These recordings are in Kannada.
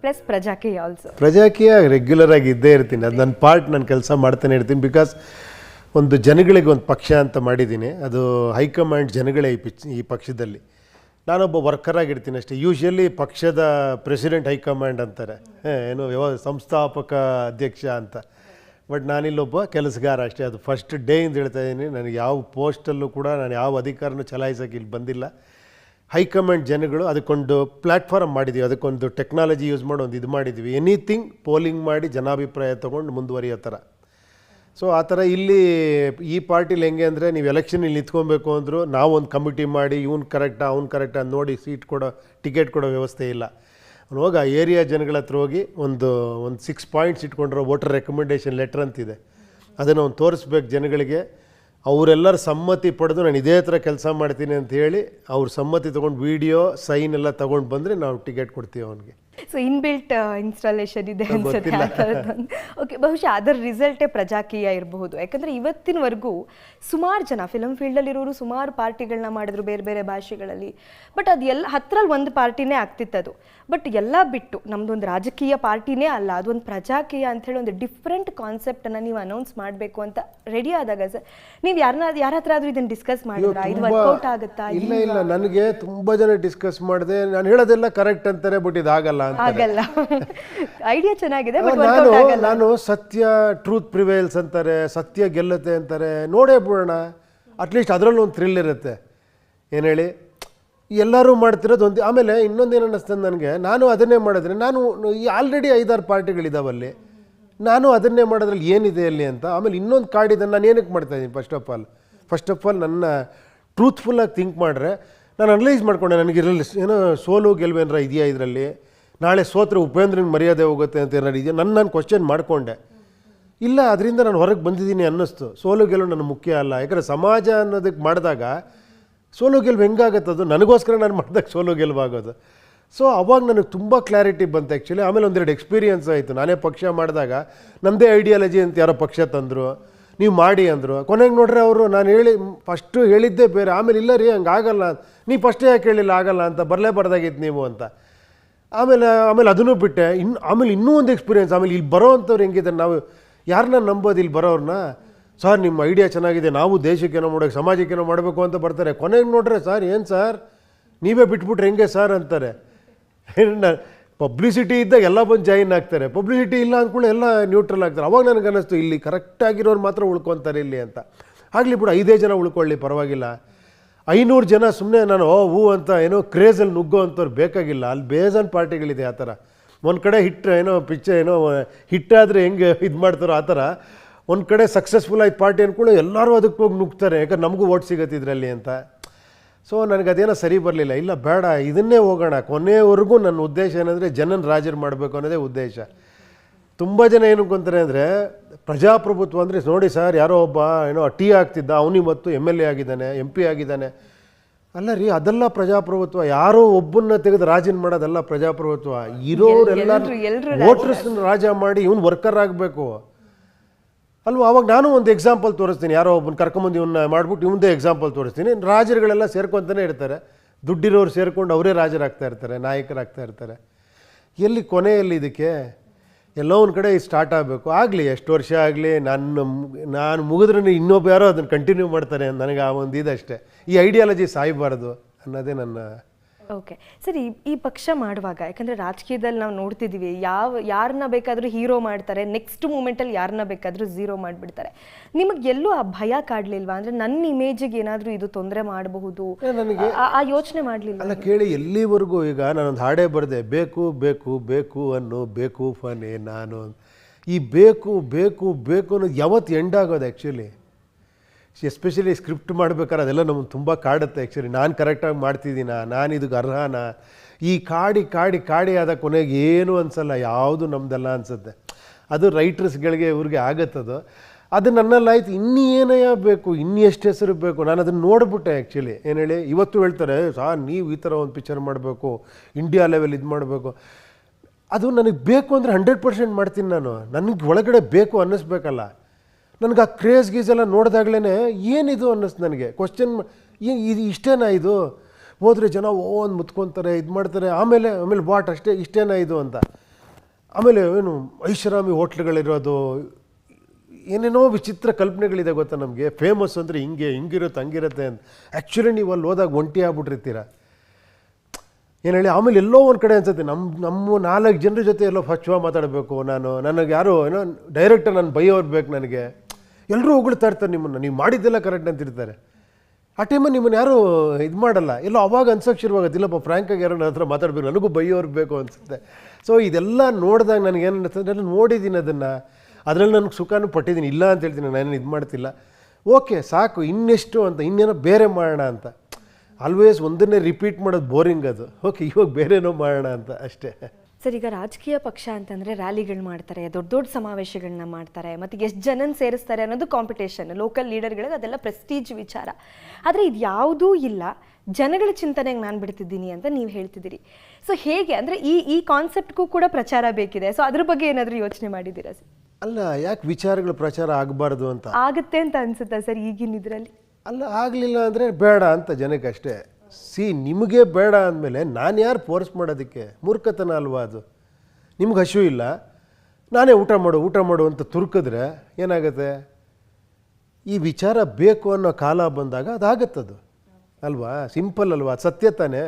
Plus Prajaakeeya also. Prajaakeeya regular ಆಗಿ ಇದ್ದೇ ಇರ್ತೀನಿ, ಅದು ನನ್ನ ಪಾರ್ಟ್, ನಾನು ಕೆಲಸ ಮಾಡ್ತಾನೆ ಇರ್ತೀನಿ. ಬಿಕಾಸ್ ಒಂದು ಜನಗಳಿಗೆ ಒಂದು ಪಕ್ಷ ಅಂತ ಮಾಡಿದ್ದೀನಿ, ಅದು ಹೈಕಮಾಂಡ್ ಜನಗಳೇ ಈ ಪಕ್ಷದಲ್ಲಿ. ನಾನೊಬ್ಬ ವರ್ಕರ್ ಆಗಿರ್ತೀನಿ ಅಷ್ಟೇ. ಯೂಶ್ವಲಿ ಪಕ್ಷದ ಪ್ರೆಸಿಡೆಂಟ್ ಹೈಕಮಾಂಡ್ ಅಂತಾರೆ, ಏನು ಸಂಸ್ಥಾಪಕ ಅಧ್ಯಕ್ಷ ಅಂತ. ಬಟ್ ನಾನಿಲ್ಲೊಬ್ಬ ಕೆಲಸಗಾರ ಅಷ್ಟೇ. ಅದು ಫಸ್ಟ್ ಡೇಯಿಂದ ಹೇಳ್ತಾ ಇದ್ದೀನಿ, ನನಗೆ ಯಾವ ಪೋಸ್ಟಲ್ಲೂ ಕೂಡ ನಾನು ಯಾವ ಅಧಿಕಾರನೂ ಚಲಾಯಿಸೋಕೆ ಇಲ್ಲಿ ಬಂದಿಲ್ಲ. ಹೈಕಮಾಂಡ್ ಜನಗಳು ಅದಕ್ಕೊಂದು ಪ್ಲ್ಯಾಟ್ಫಾರ್ಮ್ ಮಾಡಿದ್ದೀವಿ, ಅದಕ್ಕೊಂದು ಟೆಕ್ನಾಲಜಿ ಯೂಸ್ ಮಾಡಿ ಒಂದು ಇದು ಮಾಡಿದ್ದೀವಿ. ಎನಿಥಿಂಗ್ ಪೋಲಿಂಗ್ ಮಾಡಿ ಜನಾಭಿಪ್ರಾಯ ತೊಗೊಂಡು ಮುಂದುವರಿಯೋ ಥರ. ಸೊ ಆ ಥರ ಇಲ್ಲಿ ಈ ಪಾರ್ಟಿಲಿ ಹೆಂಗೆ ಅಂದರೆ, ನೀವು ಎಲೆಕ್ಷನಲ್ಲಿ ನಿಂತ್ಕೊಬೇಕು ಅಂದರು ನಾವು ಒಂದು ಕಮಿಟಿ ಮಾಡಿ ಇವ್ನು ಕರೆಕ್ಟಾ ಅವ್ನು ಕರೆಕ್ಟಾ ನೋಡಿ ಸೀಟ್ ಕೊಡೋ ಟಿಕೆಟ್ ಕೊಡೋ ವ್ಯವಸ್ಥೆ ಇಲ್ಲ. ಅವ್ನು ಹೋಗಿ ಆ ಏರಿಯಾ ಜನಗಳ ಹತ್ರ ಹೋಗಿ ಒಂದು 6 ಪಾಯಿಂಟ್ಸ್ ಇಟ್ಕೊಂಡಿರೋ ವೋಟರ್ ರೆಕಮೆಂಡೇಷನ್ ಲೆಟ್ರ್ ಅಂತಿದೆ, ಅದನ್ನು ಅವ್ನು ತೋರಿಸ್ಬೇಕು ಜನಗಳಿಗೆ. ಅವರೆಲ್ಲರ ಸಮ್ಮತಿ ಪಡೆದು ನಾನು ಇದೇ ಥರ ಕೆಲಸ ಮಾಡ್ತೀನಿ ಅಂತ ಹೇಳಿ ಅವ್ರ ಸಮ್ಮತಿ ತೊಗೊಂಡು ವೀಡಿಯೋ ಸೈನ್ ಎಲ್ಲ ತೊಗೊಂಡು ಬಂದರೆ ನಾವು ಟಿಕೆಟ್ ಕೊಡ್ತೀವಿ ಅವನಿಗೆ. ಸೊ ಇನ್ಬಿಲ್ಟ್ ಇನ್ಸ್ಟಾಲೇಷನ್ ಇದೆ ಅನ್ಸುತ್ತೆ. ಓಕೆ, ಬಹುಶಃ ಅದರ ರಿಸಲ್ಟೇ ಪ್ರಜಾಕೀಯ ಇರಬಹುದು. ಯಾಕಂದರೆ ಇವತ್ತಿನವರೆಗೂ ಸುಮಾರು ಜನ ಫಿಲಮ್ ಫೀಲ್ಡಲ್ಲಿರೋರು ಸುಮಾರು ಪಾರ್ಟಿಗಳನ್ನ ಮಾಡಿದ್ರು ಬೇರೆ ಬೇರೆ ಭಾಷೆಗಳಲ್ಲಿ. ಬಟ್ ಅದು ಎಲ್ಲ 10ರಲ್ಲಿ 1 ಪಾರ್ಟಿನೇ ಆಗ್ತಿತ್ತದು. ಬಟ್ ಎಲ್ಲ ಬಿಟ್ಟು ನಮ್ಮದೊಂದು ರಾಜಕೀಯ ಪಾರ್ಟಿನೇ ಅಲ್ಲ, ಅದೊಂದು ಪ್ರಜಾಕೀಯ ಅಂಥೇಳಿ ಒಂದು ಡಿಫ್ರೆಂಟ್ ಕಾನ್ಸೆಪ್ಟನ್ನು ನೀವು ಅನೌನ್ಸ್ ಮಾಡಬೇಕು ಅಂತ ರೆಡಿ ಆದಾಗ ಸರ್ ನೀವು ಯಾರ ಹತ್ರ ಆದರೂ ಇದನ್ನು ಡಿಸ್ಕಸ್ ಮಾಡಿದ್ರಾ? ಇದು ವರ್ಕೌಟ್ ಆಗುತ್ತಾ? ಇಲ್ಲ, ನನಗೆ ತುಂಬ ಜನ ಡಿಸ್ಕಸ್ ಮಾಡಿದೆ. ನಾನು ಹೇಳೋದೆಲ್ಲ ಕರೆಕ್ಟ್ ಅಂತಾರೆ, ಬಟ್ ಇದಾಗಲ್ಲ. ಆಗಲ್ಲ. ಐಡಿಯಾ ಚೆನ್ನಾಗಿದೆ, ನಾನು ಸತ್ಯ ಟ್ರೂತ್ ಪ್ರಿವೇಲ್ಸ್ ಅಂತಾರೆ, ಸತ್ಯ ಗೆಲ್ಲುತ್ತೆ ಅಂತಾರೆ, ನೋಡೇ ಬಿಡೋಣ. ಅಟ್ಲೀಸ್ಟ್ ಅದರಲ್ಲೂ ಒಂದು ಥ್ರಿಲ್ ಇರುತ್ತೆ. ಏನು ಹೇಳಿ, ಎಲ್ಲರೂ ಮಾಡ್ತಿರೋದು ಒಂದು. ಆಮೇಲೆ ಇನ್ನೊಂದೇನು ಅನ್ನಿಸ್ತದೆ ನನಗೆ, ನಾನು ಅದನ್ನೇ ಮಾಡಿದ್ರೆ ನಾನು ಆಲ್ರೆಡಿ 5-6 ಪಾರ್ಟಿಗಳಿದಾವಲ್ಲಿ, ನಾನು ಅದನ್ನೇ ಮಾಡೋದ್ರಲ್ಲಿ ಏನಿದೆ ಅಲ್ಲಿ ಅಂತ. ಆಮೇಲೆ ಇನ್ನೊಂದು ಕಾರ್ಡಿದ್ದನ್ನು ನಾನು ಏನಕ್ಕೆ ಮಾಡ್ತಾಯಿದ್ದೀನಿ? ಫಸ್ಟ್ ಆಫ್ ಆಲ್ ನನ್ನ ಟ್ರೂತ್ಫುಲ್ಲಾಗಿ ಥಿಂಕ್ ಮಾಡಿದ್ರೆ ನಾನು ಅನಲೈಸ್ ಮಾಡ್ಕೊಂಡೆ, ನನಗೆ ಇದರಲ್ಲಿ ಏನೋ ಸೋಲು ಗೆಲುವೇನಾರ ಇದೆಯಾ ಇದರಲ್ಲಿ, ನಾಳೆ ಸೋತ್ರೆ ಉಪೇಂದ್ರನಿಗೆ ಮರ್ಯಾದೆ ಹೋಗುತ್ತೆ ಅಂತ ಏನಾರು ಇದೆಯಾ, ನಾನು ಕ್ವಶನ್ ಮಾಡಿಕೊಂಡೆ. ಇಲ್ಲ, ಅದರಿಂದ ನಾನು ಹೊರಗೆ ಬಂದಿದ್ದೀನಿ ಅನ್ನಿಸ್ತು. ಸೋಲು ಗೆಲುವು ನನಗೆ ಮುಖ್ಯ ಅಲ್ಲ. ಯಾಕಂದರೆ ಸಮಾಜ ಅನ್ನೋದಕ್ಕೆ ಮಾಡಿದಾಗ ಸೋಲು ಗೆಲುವು ಹೆಂಗಾಗತ್ತದು, ನನಗೋಸ್ಕರ ನಾನು ಮಾಡಿದಾಗ ಸೋಲು ಗೆಲುವಾಗೋದು. ಸೊ ಅವಾಗ ನನಗೆ ತುಂಬ ಕ್ಲಾರಿಟಿ ಬಂತು ಆ್ಯಕ್ಚುಲಿ. ಆಮೇಲೆ ಒಂದೆರಡು ಎಕ್ಸ್ಪೀರಿಯನ್ಸ್ ಆಯಿತು. ನಾನೇ ಪಕ್ಷ ಮಾಡಿದಾಗ ನಮ್ಮದೇ ಐಡಿಯಾಲಜಿ ಅಂತ ಯಾರೋ ಪಕ್ಷ ತಂದರು, ನೀವು ಮಾಡಿ ಅಂದರು. ಕೊನೆಗೆ ನೋಡ್ರೆ ಅವರು ನಾನು ಫಸ್ಟು ಹೇಳಿದ್ದೇ ಬೇರೆ, ಆಮೇಲೆ ಇಲ್ಲ ರೀ ಹಂಗೆ ಆಗಲ್ಲ, ನೀವು ಫಸ್ಟೇ ಯಾಕೆ ಹೇಳಿಲ್ಲ ಆಗಲ್ಲ ಅಂತ, ಬರಲೇಬಾರ್ದಾಗಿತ್ತು ನೀವು ಅಂತ. ಆಮೇಲೆ ಅದನ್ನು ಬಿಟ್ಟೆ. ಆಮೇಲೆ ಇನ್ನೂ ಒಂದು ಎಕ್ಸ್ಪೀರಿಯೆನ್ಸ್. ಆಮೇಲೆ ಇಲ್ಲಿ ಬರೋವಂಥವ್ರು ಹೆಂಗಿದ್ದಾರೆ, ನಾವು ಯಾರನ್ನ ನಂಬೋದು ಇಲ್ಲಿ ಬರೋರನ್ನ, ಸರ್ ನಿಮ್ಮ ಐಡಿಯಾ ಚೆನ್ನಾಗಿದೆ, ನಾವು ದೇಶಕ್ಕೇನೋ ಮಾಡೋಕ್ಕೆ ಸಮಾಜಕ್ಕೇನೋ ಮಾಡಬೇಕು ಅಂತ ಬರ್ತಾರೆ. ಕೊನೆಗೆ ನೋಡ್ರೆ ಸರ್ ಏನು ಸರ್ ನೀವೇ ಬಿಟ್ಬಿಟ್ರೆ ಹೆಂಗೆ ಸರ್ ಅಂತಾರೆ. ಪಬ್ಲಿಸಿಟಿ ಇದ್ದಾಗ ಎಲ್ಲ ಬಂದು ಜಾಯಿನ್ ಆಗ್ತಾರೆ, ಪಬ್ಲಿಸಿಟಿ ಇಲ್ಲ ಅಂದ್ಕೊಳ್ಳಿ ಎಲ್ಲ ನ್ಯೂಟ್ರಲ್ ಆಗ್ತಾರೆ. ಅವಾಗ ನನಗೆ ಅನ್ನಿಸ್ತು ಇಲ್ಲಿ ಕರೆಕ್ಟಾಗಿರೋರು ಮಾತ್ರ ಉಳ್ಕೊತಾರೆ ಇಲ್ಲಿ ಅಂತ. ಆಗಲಿ ಬಿಡು, 5 ಜನ ಉಳ್ಕೊಳ್ಳಿ ಪರವಾಗಿಲ್ಲ. 500 ಜನ ಸುಮ್ಮನೆ ನಾನು ಹೂ ಅಂತ ಏನೋ ಕ್ರೇಜಲ್ಲಿ ನುಗ್ಗೋ ಅಂಥವ್ರು ಬೇಕಾಗಿಲ್ಲ. ಅಲ್ಲಿ ಬೇಜಾನ್ ಪಾರ್ಟಿಗಳಿದೆ ಆ ಥರ. ಒಂದು ಕಡೆ ಹಿಟ್ಟಾದರೆ ಹೆಂಗೆ ಇದು ಮಾಡ್ತಾರೋ ಆ ಥರ, ಒಂದು ಕಡೆ ಸಕ್ಸಸ್ಫುಲ್ ಆಯ್ತು ಪಾರ್ಟಿ ಅಂದ್ಕೊಳ್ಳಿ ಎಲ್ಲರೂ ಅದಕ್ಕೆ ಹೋಗಿ ನುಗ್ತಾರೆ, ಯಾಕಂದ್ರೆ ನಮಗೂ ಓಟ್ ಸಿಗತ್ತೆ ಇದರಲ್ಲಿ ಅಂತ. ಸೊ ನನಗದೇನೋ ಸರಿ ಬರಲಿಲ್ಲ. ಇಲ್ಲ ಬೇಡ, ಇದನ್ನೇ ಹೋಗೋಣ ಕೊನೆಯವರೆಗೂ. ನನ್ನ ಉದ್ದೇಶ ಏನಂದರೆ ಜನನ ರಾಜರು ಮಾಡಬೇಕು ಅನ್ನೋದೇ ಉದ್ದೇಶ. ತುಂಬ ಜನ ಏನು ಅಂತಾರೆ ಅಂದರೆ ಪ್ರಜಾಪ್ರಭುತ್ವ ಅಂದರೆ ನೋಡಿ ಸರ್ ಯಾರೋ ಒಬ್ಬ ಟೀ ಆಗ್ತಿದ್ದ, ಅವನಿವತ್ತು MLA ಆಗಿದ್ದಾನೆ, MP ಆಗಿದ್ದಾನೆ. ಅಲ್ಲ ರೀ, ಅದೆಲ್ಲ ಪ್ರಜಾಪ್ರಭುತ್ವ. ಯಾರೋ ಒಬ್ಬನ್ನ ತೆಗೆದು ರಾಜನ್ ಮಾಡೋದಲ್ಲ ಪ್ರಜಾಪ್ರಭುತ್ವ. ಇರೋರೆಲ್ಲ ವೋಟರ್ಸ್ನ ರಾಜ ಮಾಡಿ ಇವನು ವರ್ಕರ್ ಆಗಬೇಕು ಅಲ್ವಾ. ಅವಾಗ ನಾನು ಒಂದು ಎಕ್ಸಾಂಪಲ್ ತೋರಿಸ್ತೀನಿ, ಯಾರೋ ಒಬ್ಬನ ಕರ್ಕೊಂಬಂದು ಇವನ್ನ ಮಾಡ್ಬಿಟ್ಟು ಇವಂದೇ ಎಕ್ಸಾಂಪಲ್ ತೋರಿಸ್ತೀನಿ. ರಾಜರುಗಳೆಲ್ಲ ಸೇರ್ಕೊತಾನೆ ಇರ್ತಾರೆ, ದುಡ್ಡಿರೋರು ಸೇರ್ಕೊಂಡು ಅವರೇ ರಾಜರಾಗ್ತಾ ಇರ್ತಾರೆ, ನಾಯಕರಾಗ್ತಾ ಇರ್ತಾರೆ. ಎಲ್ಲಿ ಕೊನೆಯಲ್ಲಿ ಇದಕ್ಕೆ ಎಲ್ಲೋ ಒಂದು ಕಡೆ ಸ್ಟಾರ್ಟ್ ಆಗಬೇಕು. ಆಗಲಿ ಎಷ್ಟು ವರ್ಷ ಆಗಲಿ, ನಾನು ಮುಗಿದ್ರೆ ಇನ್ನೊಬ್ಬ ಯಾರೋ ಅದನ್ನು ಕಂಟಿನ್ಯೂ ಮಾಡ್ತಾರೆ. ನನಗೆ ಆ ಒಂದು ಇದಷ್ಟೇ, ಈ ಐಡಿಯಾಲಜಿ ಸಾಯಬಾರ್ದು ಅನ್ನೋದೇ ನನ್ನ. ಓಕೆ ಸರಿ, ಈ ಪಕ್ಷ ಮಾಡುವಾಗ ಯಾಕಂದರೆ ರಾಜಕೀಯದಲ್ಲಿ ನಾವು ನೋಡ್ತಿದ್ದೀವಿ, ಯಾರನ್ನ ಬೇಕಾದರೂ ಹೀರೋ ಮಾಡ್ತಾರೆ, ನೆಕ್ಸ್ಟ್ ಮೂಮೆಂಟಲ್ಲಿ ಯಾರನ್ನ ಬೇಕಾದರೂ ಝೀರೋ ಮಾಡಿಬಿಡ್ತಾರೆ. ನಿಮಗೆ ಎಲ್ಲೂ ಆ ಭಯ ಕಾಡಲಿಲ್ವಾ? ಅಂದರೆ ನನ್ನ ಇಮೇಜಿಗೆ ಏನಾದರೂ ಇದು ತೊಂದರೆ ಮಾಡಬಹುದು, ನನಗೆ ಆ ಯೋಚನೆ ಮಾಡಲಿಲ್ಲ? ಅಲ್ಲ ಕೇಳಿ, ಎಲ್ಲಿವರೆಗೂ ಈಗ ನಾನೊಂದು ಹಾಡೇ ಬರೆದೆ, ಬೇಕು ಬೇಕು ಬೇಕು ಅನ್ನೋ ಬೇಕು ಫನೇ ನಾನು. ಈ ಬೇಕು ಬೇಕು ಬೇಕು ಅನ್ನೋದು ಯಾವತ್ತು ಎಂಡ್ ಆಗೋದು ಆ್ಯಕ್ಚುಲಿ. ಎಸ್ಪೆಷಲಿ ಸ್ಕ್ರಿಪ್ಟ್ ಮಾಡ್ಬೇಕಾದ್ರೆ ಅದೆಲ್ಲ ನಮಗೆ ತುಂಬ ಕಾಡುತ್ತೆ ಆ್ಯಕ್ಚುಲಿ. ನಾನು ಕರೆಕ್ಟಾಗಿ ಮಾಡ್ತಿದ್ದೀನ, ನಾನು ಇದಕ್ಕೆ ಅರ್ಹನ, ಈ ಕಾಡಿ ಆದ ಕೊನೆಗೆ ಏನೂ ಅನಿಸಲ್ಲ, ಯಾವುದು ನಮ್ಮದಲ್ಲ ಅನಿಸುತ್ತೆ. ಅದು ರೈಟರ್ಸ್ಗಳಿಗೆ ಇವ್ರಿಗೆ ಆಗತ್ತದು. ಅದು ನನ್ನಲ್ಲಾಯ್ತು. ಇನ್ನೇನಯ್ಯ ಬೇಕು, ಎಷ್ಟು ಹೆಸರು ಬೇಕು. ನಾನು ಅದನ್ನು ನೋಡಿಬಿಟ್ಟೆ ಆ್ಯಕ್ಚುಲಿ. ಏನು ಹೇಳಿ, ಇವತ್ತು ಹೇಳ್ತಾರೆ ಸಾರ್ ನೀವು ಈ ಥರ ಒಂದು ಪಿಕ್ಚರ್ ಮಾಡಬೇಕು, ಇಂಡಿಯಾ ಲೆವೆಲ್ ಇದು ಮಾಡಬೇಕು. ಅದು ನನಗೆ ಬೇಕು ಅಂದರೆ 100% ಮಾಡ್ತೀನಿ ನಾನು. ನನಗೆ ಒಳಗಡೆ ಬೇಕು ಅನ್ನಿಸ್ಬೇಕಲ್ಲ. ನನಗೆ ಆ ಕ್ರೇಜ್ ಗೀಸೆಲ್ಲ ನೋಡಿದಾಗಲೇ ಏನಿದು ಅನ್ನಿಸ್ತು ನನಗೆ. ಕ್ವಶನ್ ಇದು ಇಷ್ಟೇನಾ, ಇದು ಹೋದರೆ ಜನ ಒಂದು ಮುತ್ಕೊತಾರೆ, ಇದು ಮಾಡ್ತಾರೆ, ಆಮೇಲೆ ವಾಟ್ ಅಷ್ಟೇ, ಇಷ್ಟೇನಾ ಇದು ಅಂತ. ಆಮೇಲೆ ಏನು ಐಷಾರಾಮಿ ಹೋಟ್ಲುಗಳಿರೋದು, ಏನೇನೋ ವಿಚಿತ್ರ ಕಲ್ಪನೆಗಳಿದೆ ಗೊತ್ತಾ ನಮಗೆ. ಫೇಮಸ್ ಅಂದರೆ ಹಿಂಗಿರುತ್ತೆ ಹಂಗಿರುತ್ತೆ ಅಂತ. ಆ್ಯಕ್ಚುಲಿ ನೀವು ಅಲ್ಲಿ ಹೋದಾಗ ಒಂಟಿ ಆಗ್ಬಿಟ್ಟಿರ್ತೀರ. ಏನು ಹೇಳಿ, ಆಮೇಲೆ ಎಲ್ಲೋ ಒಂದು ಕಡೆ ಅನ್ಸುತ್ತೆ ನಮ್ಮ 4 ಜನರ ಜೊತೆ ಎಲ್ಲೋ ಫಚ್ವಾ ಮಾತಾಡಬೇಕು ನಾನು, ನನಗೆ ಯಾರೋ ಏನೋ ಡೈರೆಕ್ಟರ್ ನಾನು ಬೈಯೋರು ಬೇಕು ನನಗೆ. ಎಲ್ಲರೂ ಹೊಗಳ್ತಾ ಇರ್ತಾರೆ ನಿಮ್ಮನ್ನು, ನೀವು ಮಾಡಿದ್ದೆಲ್ಲ ಕರೆಕ್ಟ್ ಅಂತಿರ್ತಾರೆ. ಆ ಟೈಮಲ್ಲಿ ನಿಮ್ಮನ್ನು ಯಾರು ಇದು ಮಾಡಲ್ಲ. ಎಲ್ಲೋ ಅವಾಗ ಅನ್ಸೋಕ್ಕೆ ಶುರುವಾಗುತ್ತೆ, ಇಲ್ಲಪ್ಪ ಫ್ರ್ಯಾಂಕಾಗಿ ಯಾರೋ ನನ್ನ ಹತ್ರ ಮಾತಾಡಬೇಕು, ನನಗೂ ಬೈಯೋರು ಬೇಕು ಅನಿಸುತ್ತೆ. ಸೊ ಇದೆಲ್ಲ ನೋಡಿದಾಗ ನನಗೇನು ಅನಿಸ್ತದೆ, ನಾನು ನೋಡಿದ್ದೀನಿ ಅದನ್ನು, ಅದರಲ್ಲಿ ನನಗೆ ಸುಖನೂ ಪಟ್ಟಿದ್ದೀನಿ, ಇಲ್ಲ ಅಂತ ಹೇಳ್ತೀನಿ, ನಾನೇನು ಇದು ಮಾಡ್ತಿಲ್ಲ. ಓಕೆ ಸಾಕು, ಇನ್ನೆಷ್ಟು ಅಂತ, ಇನ್ನೇನೋ ಬೇರೆ ಮಾಡೋಣ ಅಂತ. ಆಲ್ವೇಸ್ ಒಂದನ್ನೇ ರಿಪೀಟ್ ಮಾಡೋದು ಬೋರಿಂಗ್ ಅದು. ಓಕೆ ಇವಾಗ ಬೇರೆನೋ ಮಾಡೋಣ ಅಂತ ಅಷ್ಟೇ. ಸರ್, ಈಗ ರಾಜಕೀಯ ಪಕ್ಷ ಅಂತಂದರೆ ರ್ಯಾಲಿಗಳು ಮಾಡ್ತಾರೆ, ದೊಡ್ಡ ದೊಡ್ಡ ಸಮಾವೇಶಗಳನ್ನ ಮಾಡ್ತಾರೆ, ಮತ್ತು ಎಷ್ಟು ಜನನ ಸೇರಿಸ್ತಾರೆ ಅನ್ನೋದು ಕಾಂಪಿಟೇಷನ್. ಲೋಕಲ್ ಲೀಡರ್ಗಳಿಗೆ ಅದೆಲ್ಲ ಪ್ರೆಸ್ಟೀಜ್ ವಿಚಾರ. ಆದರೆ ಇದು ಯಾವುದೂ ಇಲ್ಲ, ಜನಗಳ ಚಿಂತನೆಗೆ ನಾನು ಬಿಡ್ತಿದ್ದೀನಿ ಅಂತ ನೀವು ಹೇಳ್ತಿದ್ದೀರಿ. ಸೊ ಹೇಗೆ ಅಂದರೆ ಈ ಕಾನ್ಸೆಪ್ಟ್ಗೂ ಕೂಡ ಪ್ರಚಾರ ಬೇಕಿದೆ. ಸೊ ಅದ್ರ ಬಗ್ಗೆ ಏನಾದರೂ ಯೋಚನೆ ಮಾಡಿದ್ದೀರಾ ಸರ್? ಅಲ್ಲ, ಯಾಕೆ ವಿಚಾರಗಳು ಪ್ರಚಾರ ಆಗಬಾರ್ದು ಅಂತ ಆಗುತ್ತೆ ಅಂತ ಅನ್ಸುತ್ತಾ ಸರ್ ಈಗಿನ ಇದರಲ್ಲಿ? ಅಲ್ಲ, ಆಗಲಿಲ್ಲ ಅಂದರೆ ಬೇಡ ಅಂತ ಜನಕ್ಕೆ ಅಷ್ಟೇ. ನಿಮಗೆ ಬೇಡ ಅಂದಮೇಲೆ ನಾನು ಯಾರು ಫೋರ್ಸ್ ಮಾಡೋದಕ್ಕೆ? ಮೂರ್ಖತನ ಅಲ್ವಾ ಅದು? ನಿಮ್ಗೆ ಹಸಿವು ಇಲ್ಲ, ನಾನೇ ಊಟ ಮಾಡು ಅಂತ ತುರ್ಕಿದ್ರೆ ಏನಾಗುತ್ತೆ? ಈ ವಿಚಾರ ಬೇಕು ಅನ್ನೋ ಕಾಲ ಬಂದಾಗ ಅದಾಗತ್ತದು ಅಲ್ವಾ? ಸಿಂಪಲ್ ಅಲ್ವಾ? ಸತ್ಯ ತಾನೇ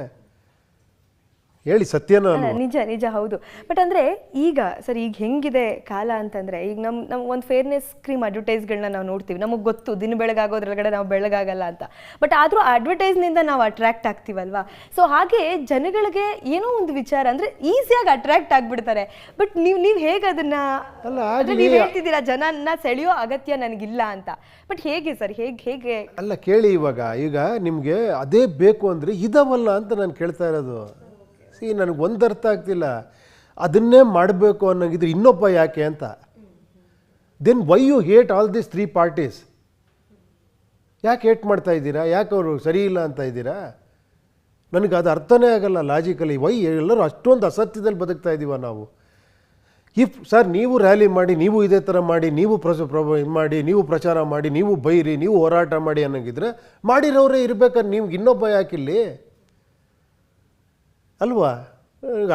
ಹೇಳಿ, ಸತ್ಯನೋ ಅಲ್ವಾ? ನಿಜ ಹೌದು. ಬಟ್ ಅಂದರೆ ಈಗ ಸರ್, ಈಗ ಹೆಂಗಿದೆ ಕಾಲ ಅಂತಂದರೆ, ಈಗ ನಮ್ಮ ಒಂದು ಫೇರ್ನೆಸ್ ಕ್ರೀಮ್ ಅಡ್ವರ್ಟೈಸ್ಗಳನ್ನ ನಾವು ನೋಡ್ತೀವಿ, ನಮಗೆ ಗೊತ್ತು ದಿನ ಬೆಳಗಾಗೋದ್ರೊಳಗಡೆ ನಾವು ಬೆಳಗಾಗಲ್ಲ ಅಂತ. ಬಟ್ ಆದರೂ ಆ ಅಡ್ವರ್ಟೈಸ್ನಿಂದ ನಾವು ಅಟ್ರಾಕ್ಟ್ ಆಗ್ತೀವಲ್ವಾ? ಸೊ ಹಾಗೆ ಜನಗಳಿಗೆ ಏನೋ ಒಂದು ವಿಚಾರ ಅಂದರೆ ಈಸಿಯಾಗಿ ಅಟ್ರಾಕ್ಟ್ ಆಗಿಬಿಡ್ತಾರೆ. ಬಟ್ ನೀವು ಹೇಗೆ ಅದನ್ನು ನೀವು ಹೇಳ್ತಿದ್ದೀರಾ, ಜನನ ಸೆಳೆಯೋ ಅಗತ್ಯ ನನಗಿಲ್ಲ ಅಂತ. ಬಟ್ ಹೇಗೆ ಸರ್, ಹೇಗೆ ಅಲ್ಲ ಕೇಳಿ, ಈಗ ನಿಮಗೆ ಅದೇ ಬೇಕು ಅಂದರೆ ಇದಾವಲ್ಲ ಅಂತ ನಾನು ಕೇಳ್ತಾ ಇರೋದು. ನನಗೆ ಒಂದು ಅರ್ಥ ಆಗ್ತಿಲ್ಲ, ಅದನ್ನೇ ಮಾಡಬೇಕು ಅನ್ನೋಂಗಿದ್ರೆ ಇನ್ನೊಬ್ಬ ಯಾಕೆ ಅಂತ. Then why you hate all this 3 parties? ಯಾಕೆ ಹೇಟ್ ಮಾಡ್ತಾ ಇದ್ದೀರಾ? ಯಾಕೆ ಅವರು ಸರಿ ಇಲ್ಲ ಅಂತ ಇದ್ದೀರಾ? ನನಗೆ ಅದು ಅರ್ಥನೇ ಆಗಲ್ಲ ಲಾಜಿಕಲಿ. ವೈ ಎಲ್ಲರೂ ಅಷ್ಟೊಂದು ಅಸತ್ಯದಲ್ಲಿ ಬದುಕ್ತಾ ಇದ್ದೀವ ನಾವು? ಸರ್ ನೀವು ರ್ಯಾಲಿ ಮಾಡಿ, ನೀವು ಇದೇ ಥರ ಮಾಡಿ, ನೀವು ಮಾಡಿ, ನೀವು ಪ್ರಚಾರ ಮಾಡಿ, ನೀವು ಬೈರಿ, ನೀವು ಹೋರಾಟ ಮಾಡಿ ಅನ್ನೋಂಗಿದ್ರೆ ಮಾಡಿರೋರೇ ಇರ್ಬೇಕಾದ್ರೆ ನಿಮ್ಗೆ ಇನ್ನೊಬ್ಬ ಯಾಕಿಲ್ಲಿ ಅಲ್ವಾ?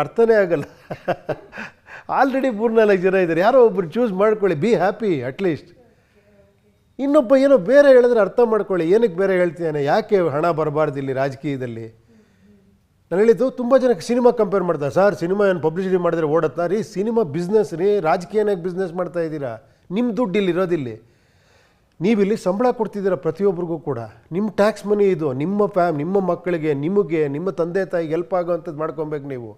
ಅರ್ಥನೇ ಆಗಲ್ಲ. ಆಲ್ರೆಡಿ 3-4 ಜನ ಇದ್ದಾರೆ, ಯಾರೋ ಒಬ್ಬರು ಚೂಸ್ ಮಾಡ್ಕೊಳ್ಳಿ, ಬಿ ಹ್ಯಾಪಿ ಅಟ್ಲೀಸ್ಟ್. ಇನ್ನೊಬ್ಬ ಏನೋ ಬೇರೆ ಹೇಳಿದ್ರೆ ಅರ್ಥ ಮಾಡ್ಕೊಳ್ಳಿ, ಏನಕ್ಕೆ ಬೇರೆ ಹೇಳ್ತೀಯಾನೆ, ಯಾಕೆ ಹಣ ಬರಬಾರ್ದು ಇಲ್ಲಿ ರಾಜಕೀಯದಲ್ಲಿ? ನಾನು ಹೇಳಿದ್ದು, ತುಂಬ ಜನಕ್ಕೆ ಸಿನಿಮಾ ಕಂಪೇರ್ ಮಾಡ್ತಾರೆ. ಸರ್ ಸಿನಿಮಾ ಏನು ಪಬ್ಲಿಸಿಟಿ ಮಾಡಿದ್ರೆ ಓಡುತ್ತಾ ರೀ? ಸಿನಿಮಾ ಬಿಸ್ನೆಸ್ ರೀ, ರಾಜಕೀಯನಾಗಿ ಬಿಸ್ನೆಸ್ ಮಾಡ್ತಾ ಇದ್ದೀರಾ. ನಿಮ್ಮ ದುಡ್ಡು ಇಲ್ಲಿ ಇರೋದಿಲ್ಲಿ, ನೀವಿಲ್ಲಿ ಸಂಬಳ ಕೊಡ್ತಿದ್ದೀರ ಪ್ರತಿಯೊಬ್ಬರಿಗೂ ಕೂಡ. ನಿಮ್ಮ ಟ್ಯಾಕ್ಸ್ ಮನಿ ಇದು, ನಿಮ್ಮ ಮಕ್ಕಳಿಗೆ, ನಿಮಗೆ, ನಿಮ್ಮ ತಂದೆ ತಾಯಿಗೆ ಹೆಲ್ಪ್ ಆಗೋವಂಥದ್ದು ಮಾಡ್ಕೊಬೇಕು ನೀವು.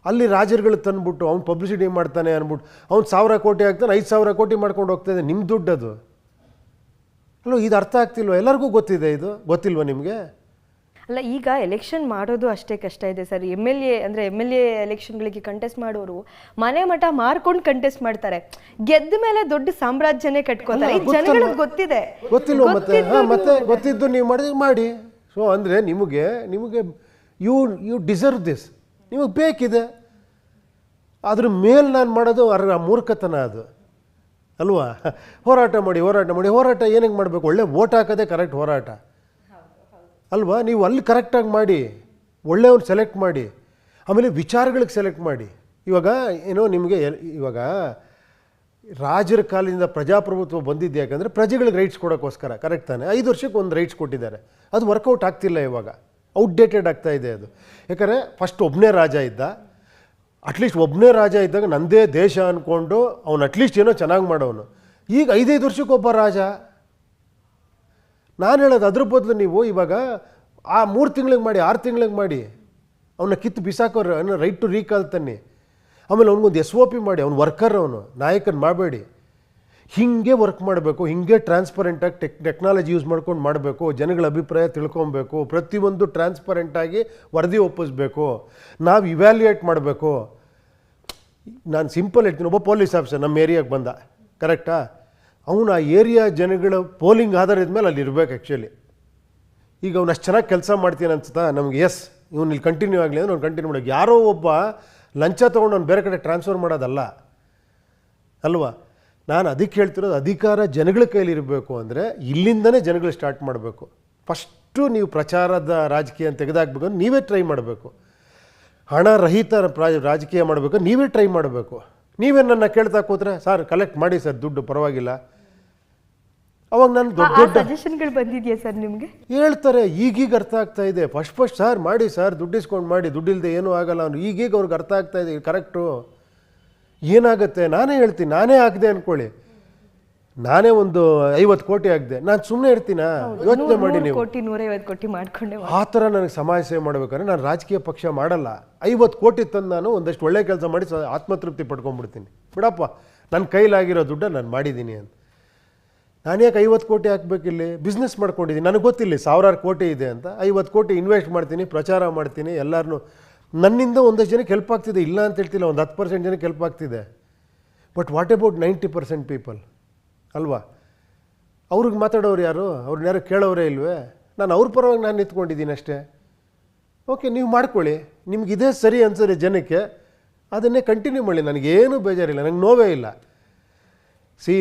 ಅಲ್ಲಿ ರಾಜರುಗಳು ತಂದುಬಿಟ್ಟು ಅವ್ನು ಪಬ್ಲಿಸಿಟಿ ಮಾಡ್ತಾನೆ ಅಂದ್ಬಿಟ್ಟು ಅವ್ನು 1000 ಕೋಟಿ ಆಗ್ತಾನೆ, 5000 ಕೋಟಿ ಮಾಡ್ಕೊಂಡು ಹೋಗ್ತಾಯಿದೆ. ನಿಮ್ಮ ದುಡ್ಡು ಅದು ಅಲ್ಲೋ? ಇದು ಅರ್ಥ ಆಗ್ತಿಲ್ವ? ಎಲ್ಲರಿಗೂ ಗೊತ್ತಿದೆ, ಇದು ಗೊತ್ತಿಲ್ವ ನಿಮಗೆ? ಅಲ್ಲ, ಈಗ ಎಲೆಕ್ಷನ್ ಮಾಡೋದು ಅಷ್ಟೇ ಕಷ್ಟ ಇದೆ ಸರ್. ಎಮ್ ಎಲ್ ಎ ಎಲೆಕ್ಷನ್ಗಳಿಗೆ ಕಂಟೆಸ್ಟ್ ಮಾಡೋರು ಮನೆ ಮಠ ಮಾರ್ಕೊಂಡು ಕಂಟೆಸ್ಟ್ ಮಾಡ್ತಾರೆ. ಗೆದ್ದ ಮೇಲೆ ದೊಡ್ಡ ಸಾಮ್ರಾಜ್ಯನೇ ಕಟ್ಕೋತಾರೆ. ಜನಗಳಿಗೆ ಗೊತ್ತಿಲ್ವ? ಮತ್ತೆ ಗೊತ್ತಿದ್ದು ನೀವು ಮಾಡಿ. ಸೊ ಅಂದರೆ ನಿಮಗೆ ಯು ಡಿಸರ್ವ್ ದಿಸ್, ನಿಮಗೆ ಬೇಕಿದೆ. ಅದ್ರ ಮೇಲೆ ನಾನು ಮಾಡೋದು ಮೂರ್ಖತನ ಅದು ಅಲ್ವಾ? ಹೋರಾಟ ಮಾಡಿ ಏನಕ್ಕೆ ಮಾಡಬೇಕು? ಒಳ್ಳೆ ವೋಟ್ ಹಾಕೋದೇ ಕರೆಕ್ಟ್ ಹೋರಾಟ ಅಲ್ವಾ? ನೀವು ಅಲ್ಲಿ ಕರೆಕ್ಟಾಗಿ ಮಾಡಿ, ಒಳ್ಳೆಯವ್ರು ಸೆಲೆಕ್ಟ್ ಮಾಡಿ, ಆಮೇಲೆ ವಿಚಾರಗಳಿಗೆ ಸೆಲೆಕ್ಟ್ ಮಾಡಿ. ಇವಾಗ ಏನೋ ನಿಮಗೆ ಇವಾಗ ರಾಜರ ಕಾಲದಿಂದ ಪ್ರಜಾಪ್ರಭುತ್ವ ಬಂದಿದ್ದು ಯಾಕಂದರೆ ಪ್ರಜೆಗಳಿಗೆ ರೈಟ್ಸ್ ಕೊಡೋಕ್ಕೋಸ್ಕರ, ಕರೆಕ್ಟ್ ತಾನೆ? 5 ವರ್ಷಕ್ಕೆ ಒಂದು ರೈಟ್ಸ್ ಕೊಟ್ಟಿದ್ದಾರೆ. ಅದು ವರ್ಕೌಟ್ ಆಗ್ತಿಲ್ಲ, ಇವಾಗ ಔಟ್ಡೇಟೆಡ್ ಆಗ್ತಾ ಇದೆ ಅದು. ಯಾಕಂದರೆ ಫಸ್ಟ್ ಒಬ್ಬನೇ ರಾಜ ಇದ್ದ, ಅಟ್ಲೀಸ್ಟ್ ಒಬ್ಬನೇ ರಾಜ ಇದ್ದಾಗ ನಂದೇ ದೇಶ ಅಂದ್ಕೊಂಡು ಅವನು ಅಟ್ಲೀಸ್ಟ್ ಏನೋ ಚೆನ್ನಾಗಿ ಮಾಡೋನು. ಈಗ 5-5 ವರ್ಷಕ್ಕೆ ಒಬ್ಬ ರಾಜ. ನಾನು ಹೇಳೋದು ಅದ್ರ ಬದಲು ನೀವು ಇವಾಗ 3 ತಿಂಗಳಿಗೆ ಮಾಡಿ, 6 ತಿಂಗಳಿಗೆ ಮಾಡಿ, ಅವನ್ನ ಕಿತ್ತು ಬಿಸಾಕೋರು, ಅವನ ರೈಟ್ ಟು ರೀಕಾಲ್ ತನ್ನಿ. ಆಮೇಲೆ ಅವ್ನಿಗೊಂದು SOP ಮಾಡಿ, ಅವ್ನು ವರ್ಕರ್, ಅವನು ನಾಯಕನ ಮಾಡಬೇಡಿ. ಹೀಗೆ ವರ್ಕ್ ಮಾಡಬೇಕು, ಹೀಗೆ ಟ್ರಾನ್ಸ್ಪರೆಂಟಾಗಿ ಟೆಕ್ನಾಲಜಿ ಯೂಸ್ ಮಾಡ್ಕೊಂಡು ಮಾಡಬೇಕು. ಜನಗಳ ಅಭಿಪ್ರಾಯ ತಿಳ್ಕೊಬೇಕು, ಪ್ರತಿಯೊಂದು ಟ್ರಾನ್ಸ್ಪರೆಂಟಾಗಿ ವರದಿ ಒಪ್ಪಿಸ್ಬೇಕು, ನಾವು ಇವ್ಯಾಲ್ಯೂಯೇಟ್ ಮಾಡಬೇಕು. ನಾನು ಸಿಂಪಲ್ ಹೇಳ್ತೀನಿ, ಒಬ್ಬ ಪೊಲೀಸ್ ಆಫೀಸರ್ ನಮ್ಮ ಏರಿಯಾಗೆ ಬಂದ, ಕರೆಕ್ಟಾ? ಅವನು ಆ ಏರಿಯಾ ಜನಗಳ ಪೋಲಿಂಗ್ ಆಧಾರದ ಮೇಲೆ ಅಲ್ಲಿ ಇರಬೇಕು ಆ್ಯಕ್ಚುಲಿ. ಈಗ ಅವ್ನು ಅಷ್ಟು ಚೆನ್ನಾಗಿ ಕೆಲಸ ಮಾಡ್ತೀನಿ ಅನ್ಸುತ್ತಾ ನಮಗೆ? ಎಸ್, ಇವನು ಇಲ್ಲಿ ಕಂಟಿನ್ಯೂ ಆಗಲಿ ಅಂದ್ರೆ ಅವ್ನು ಕಂಟಿನ್ಯೂ ಮಾಡೋದು. ಯಾರೋ ಒಬ್ಬ ಲಂಚ ತೊಗೊಂಡು ಅವ್ನು ಬೇರೆ ಕಡೆ ಟ್ರಾನ್ಸ್ಫರ್ ಮಾಡೋದಲ್ಲ ಅಲ್ವಾ? ನಾನು ಅದಕ್ಕೆ ಹೇಳ್ತಿರೋದು, ಅಧಿಕಾರ ಜನಗಳ ಕೈಲಿ ಇರಬೇಕು ಅಂದರೆ ಇಲ್ಲಿಂದನೇ ಜನಗಳು ಸ್ಟಾರ್ಟ್ ಮಾಡಬೇಕು. ಫಸ್ಟು ನೀವು ಪ್ರಚಾರದ ರಾಜಕೀಯ ತೆಗೆದಾಕಬೇಕು ಅಂದ್ರೆ ನೀವೇ ಟ್ರೈ ಮಾಡಬೇಕು. ಹಣ ರಹಿತ ರಾಜಕೀಯ ಮಾಡಬೇಕು, ನೀವೇ ಟ್ರೈ ಮಾಡಬೇಕು. ನೀವೇ ನನ್ನ ಕೇಳ್ತಾ ಕೂತ್ರೆ ಸರ್ ಕಲೆಕ್ಟ್ ಮಾಡಿ ಸರ್ ದುಡ್ಡು ಪರವಾಗಿಲ್ಲ, ಅವಾಗ ನಾನು ದೊಡ್ಡ ದೊಡ್ಡ ಸಜೆಷನ್ಗಳು ಬಂದಿದೆಯಾ ಸರ್ ನಿಮಗೆ? ಹೇಳ್ತಾರೆ. ಈಗೀಗ ಅರ್ಥ ಆಗ್ತಾ ಇದೆ. ಫಸ್ಟ್ ಸರ್ ಮಾಡಿ ಸರ್, ದುಡ್ಡಿಸ್ಕೊಂಡು ಮಾಡಿ, ದುಡ್ಡಿಲ್ಲದೆ ಏನೂ ಆಗಲ್ಲ ಅವ್ನು. ಈಗೀಗ ಅವ್ರಿಗೆ ಅರ್ಥ ಆಗ್ತಾ ಇದೆ ಕರೆಕ್ಟು. ಏನಾಗುತ್ತೆ ನಾನೇ ಹೇಳ್ತೀನಿ, ನಾನೇ ಆಗದೆ ಅಂದ್ಕೊಳ್ಳಿ, ನಾನೇ ಒಂದು 50 ಕೋಟಿ ಆಗದೆ, ನಾನು ಸುಮ್ಮನೆ ಇರ್ತೀನ? ಯೋಚನೆ ಮಾಡಿ ನೀವು. 150 ಕೋಟಿ ಮಾಡ್ಕೊಂಡೆ ಆ ಥರ ನನಗೆ ಸಮಾಜ ಸೇವೆ ಮಾಡ್ಬೇಕಾದ್ರೆ ನಾನು ರಾಜಕೀಯ ಪಕ್ಷ ಮಾಡಲ್ಲ. 50 ಕೋಟಿ ತಂದು ನಾನು ಒಂದಷ್ಟು ಒಳ್ಳೆ ಕೆಲಸ ಮಾಡಿ ಆತ್ಮತೃಪ್ತಿ ಪಡ್ಕೊಂಡ್ಬಿಡ್ತೀನಿ. ಬಿಡಪ್ಪ, ನನ್ನ ಕೈಲಾಗಿರೋ ದುಡ್ಡ ನಾನು ಮಾಡಿದ್ದೀನಿ ಅಂತ. ನಾನು ಯಾಕೆ 50 ಕೋಟಿ ಹಾಕ್ಬೇಕಿಲ್ಲಿ? ಬಿಸ್ನೆಸ್ ಮಾಡ್ಕೊಂಡಿದ್ದೀನಿ, ನನಗೆ ಗೊತ್ತಿಲ್ಲ 1000 ಕೋಟಿ ಇದೆ ಅಂತ. 50 ಕೋಟಿ ಇನ್ವೆಸ್ಟ್ ಮಾಡ್ತೀನಿ, ಪ್ರಚಾರ ಮಾಡ್ತೀನಿ, ಎಲ್ಲರನ್ನೂ ನನ್ನಿಂದ ಒಂದಷ್ಟು ಜನಕ್ಕೆ ಹೆಲ್ಪ್ ಆಗ್ತಿದೆ, ಇಲ್ಲ ಅಂತ ಹೇಳ್ತಿಲ್ಲ, ಒಂದು 10% ಜನಕ್ಕೆ ಹೆಲ್ಪ್ ಆಗ್ತಿದೆ. ಬಟ್ ವಾಟ್ ಅಬೌಟ್ 90% ಪೀಪಲ್ ಅಲ್ವಾ? ಅವ್ರಿಗೆ ಮಾತಾಡೋರು ಯಾರು? ಅವ್ರನ್ನ ಯಾರು ಕೇಳೋರೇ ಇಲ್ವೇ? ನಾನು ಅವ್ರ ಪರವಾಗಿ ನಾನು ನಿಂತ್ಕೊಂಡಿದ್ದೀನಿ ಅಷ್ಟೇ. ಓಕೆ, ನೀವು ಮಾಡ್ಕೊಳ್ಳಿ, ನಿಮ್ಗೆ ಇದೇ ಸರಿ ಅನ್ಸರಿ ಜನಕ್ಕೆ, ಅದನ್ನೇ ಕಂಟಿನ್ಯೂ ಮಾಡಿ, ನನಗೇನು ಬೇಜಾರಿಲ್ಲ, ನನಗೆ ನೋವೇ ಇಲ್ಲ.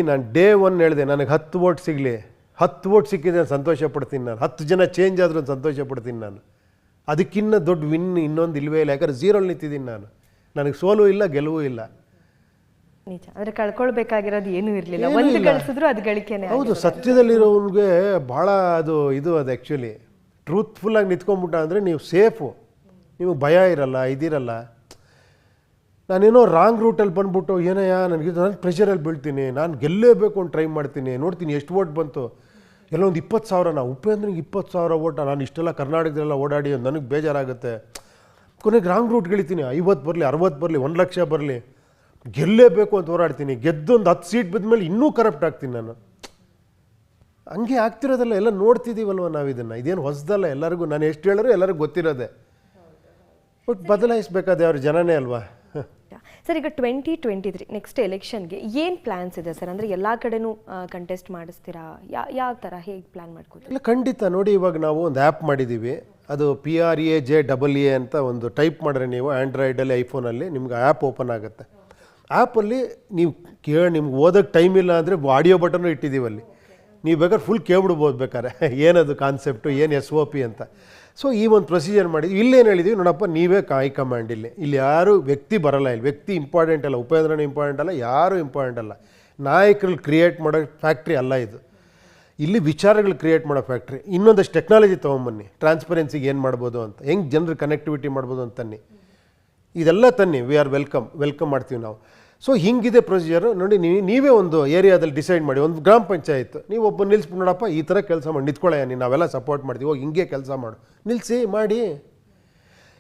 ನಾನು ಡೇ 1 ಹೇಳಿದೆ, ನನಗೆ 10 ವೋಟ್ ಸಿಗಲಿ, 10 ವೋಟ್ ಸಿಕ್ಕಿದ್ರೆ ಸಂತೋಷ ಪಡ್ತೀನಿ ನಾನು. 10 ಜನ ಚೇಂಜ್ ಆದ್ರೂ ಸಂತೋಷ ಪಡ್ತೀನಿ ನಾನು. ಅದಕ್ಕಿನ್ನ ದೊಡ್ಡ ವಿನ್ ಇನ್ನೊಂದು ಇಲ್ವೇ ಇಲ್ಲ. ಯಾಕಂದ್ರೆ 0 ನಿಂತಿದ್ದೀನಿ ನಾನು. ನನಗೆ ಸೋಲು ಇಲ್ಲ, ಗೆಲುವು ಇಲ್ಲ. ನಿಜ, ಅಂದರೆ ಕಳ್ಕೊಳ್ಬೇಕಾಗಿರೋದು ಏನೂ ಇರಲಿಲ್ಲ. ಒಂದು ಗಳಿಸಿದ್ರು ಅದು ಗಳಿಕೆನೇ. ಹೌದು, ಸತ್ಯದಲ್ಲಿರೋನ್ಗೆ ಭಾಳ ಅದು ಆ್ಯಕ್ಚುಲಿ ಟ್ರೂತ್ಫುಲ್ಲಾಗಿ ನಿಂತ್ಕೊಂಡ್ಬಿಟ್ಟ ಅಂದರೆ ನೀವು ಸೇಫು, ನಿಮಗೆ ಭಯ ಇರಲ್ಲ, ಇದಿರಲ್ಲ. ನಾನೇನೋ ರಾಂಗ್ ರೂಟಲ್ಲಿ ಬಂದ್ಬಿಟ್ಟು ಏನಯ್ಯ ನಾನು ಪ್ರೆಷರಲ್ಲಿ ಬೀಳ್ತೀನಿ, ನಾನು ಗೆಲ್ಲೇಬೇಕು ಅಂತ ಟ್ರೈ ಮಾಡ್ತೀನಿ, ನೋಡ್ತೀನಿ ಎಷ್ಟು ವೋಟ್ ಬಂತು, ಎಲ್ಲ ಒಂದು 20,000. ನಾವು ಉಪೇಂದ್ರಿಗೆ 20,000 ವೋಟ, ನಾನು ಇಷ್ಟೆಲ್ಲ ಕರ್ನಾಟಕದೆಲ್ಲ ಓಡಾಡಿ ನನಗೆ ಬೇಜಾರಾಗುತ್ತೆ. ಕೊನೆಗೆ ರಾಂಗ್ ರೂಟ್ ಗೆಳಿತೀನಿ, 50 ಬರಲಿ, 60 ಬರಲಿ, 1 ಲಕ್ಷ ಬರಲಿ, ಗೆಲ್ಲೇಬೇಕು ಅಂತ ಹೋರಾಡ್ತೀನಿ. ಗೆದ್ದೊಂದು 10 ಸೀಟ್ ಬಿದ್ಮೇಲೆ ಇನ್ನೂ ಕರಪ್ಟ್ ಆಗ್ತೀನಿ ನಾನು. ಹಂಗೆ ಆಗ್ತಿರೋದಲ್ಲ, ಎಲ್ಲ ನೋಡ್ತಿದ್ದೀವಲ್ವ ನಾವು ಇದನ್ನು. ಇದೇನು ಹೊಸದಲ್ಲ, ಎಲ್ಲರಿಗೂ ನಾನು ಎಷ್ಟು ಹೇಳಿದ್ರು ಎಲ್ಲರಿಗೂ ಗೊತ್ತಿರೋದೆ. ಬಟ್ ಬದಲಾಯಿಸ್ಬೇಕಾದ ಅವ್ರ ಜನನೇ ಅಲ್ವಾ. ಸರ್, ಈಗ 2023 ನೆಕ್ಸ್ಟ್ ಎಲೆಕ್ಷನ್ಗೆ ಏನು ಪ್ಲ್ಯಾನ್ಸ್ ಇದೆ ಸರ್? ಅಂದರೆ ಎಲ್ಲ ಕಡೆನೂ ಕಂಟೆಸ್ಟ್ ಮಾಡಿಸ್ತೀರಾ? ಯಾವ ಥರ ಹೇಗೆ ಪ್ಲ್ಯಾನ್ ಮಾಡ್ಕೋತೀವಿ? ಇಲ್ಲ, ಖಂಡಿತ. ನೋಡಿ, ಇವಾಗ ನಾವು ಒಂದು ಆ್ಯಪ್ ಮಾಡಿದ್ದೀವಿ, ಅದು PRAJEE ಅಂತ ಒಂದು ಟೈಪ್ ಮಾಡಿದ್ರೆ ನೀವು ಆ್ಯಂಡ್ರಾಯ್ಡಲ್ಲಿ, ಐಫೋನಲ್ಲಿ ನಿಮ್ಗೆ ಆ್ಯಪ್ ಓಪನ್ ಆಗುತ್ತೆ. ಆ್ಯಪಲ್ಲಿ ನೀವು ನಿಮ್ಗೆ ಓದೋಕ್ಕೆ ಟೈಮ್ ಇಲ್ಲ ಅಂದರೆ ಆಡಿಯೋ ಬಟನ್ನು ಇಟ್ಟಿದ್ದೀವಲ್ಲಿ, ನೀವು ಬೇಕಾದ್ರೆ ಫುಲ್ ಕೇಳ್ಬಿಡ್ಬೋದು ಬೇಕಾದ್ರೆ ಏನದು ಕಾನ್ಸೆಪ್ಟು, ಏನು SOP ಅಂತ. ಸೊ ಈ ಒಂದು ಪ್ರೊಸೀಜರ್ ಮಾಡಿದ್ವಿ. ಇಲ್ಲೇನು ಹೇಳಿದ್ವಿ, ನೋಡಪ್ಪ ನೀವೇ ಹೈಕಮಾಂಡ್, ಇಲ್ಲಿ ಯಾರು ವ್ಯಕ್ತಿ ಬರಲ್ಲ, ಇಲ್ಲಿ ವ್ಯಕ್ತಿ ಇಂಪಾರ್ಟೆಂಟ್ ಅಲ್ಲ, ಉಪೇಂದ್ರನೂ ಇಂಪಾರ್ಟೆಂಟ್ ಅಲ್ಲ, ಯಾರೂ ಇಂಪಾರ್ಟೆಂಟ್ ಅಲ್ಲ, ನಾಯಕರು ಕ್ರಿಯೇಟ್ ಮಾಡೋ ಫ್ಯಾಕ್ಟ್ರಿ ಅಲ್ಲ ಇದು. ಇಲ್ಲಿ ವಿಚಾರಗಳು ಕ್ರಿಯೇಟ್ ಮಾಡೋ ಫ್ಯಾಕ್ಟ್ರಿ. ಇನ್ನೊಂದಷ್ಟು ಟೆಕ್ನಾಲಜಿ ತೊಗೊಂಬನ್ನಿ, ಟ್ರಾನ್ಸ್ಪರೆನ್ಸಿಗೆ ಏನು ಮಾಡ್ಬೋದು ಅಂತ, ಹೆಂಗೆ ಜನರು ಕನೆಕ್ಟಿವಿಟಿ ಮಾಡ್ಬೋದು ಅಂತ ತನ್ನಿ, ಇದೆಲ್ಲ ತನ್ನಿ. ವಿ ಆರ್ ವೆಲ್ಕಮ್ ಮಾಡ್ತೀವಿ ನಾವು. ಸೊ ಹಿಂಗಿದೆ ಪ್ರೊಸೀಜರು. ನೋಡಿ, ನೀವೇ ಒಂದು ಏರಿಯಾದಲ್ಲಿ ಡಿಸೈಡ್ ಮಾಡಿ, ಒಂದು ಗ್ರಾಮ ಪಂಚಾಯತ್ ನೀವು ಒಬ್ಬ ನಿಲ್ಲಿಸ್ಬಿಟ್ಟು, ನೋಡಪ್ಪ ಈ ಥರ ಕೆಲಸ ಮಾಡಿ ನಿಂತ್ಕೊಳ್ಳಯ್ಯ ನೀನು, ನಾವೆಲ್ಲ ಸಪೋರ್ಟ್ ಮಾಡ್ತೀವಿ, ಹೋಗಿ ಹಿಂಗೆ ಕೆಲಸ ಮಾಡು, ನಿಲ್ಲಿಸಿ ಮಾಡಿ,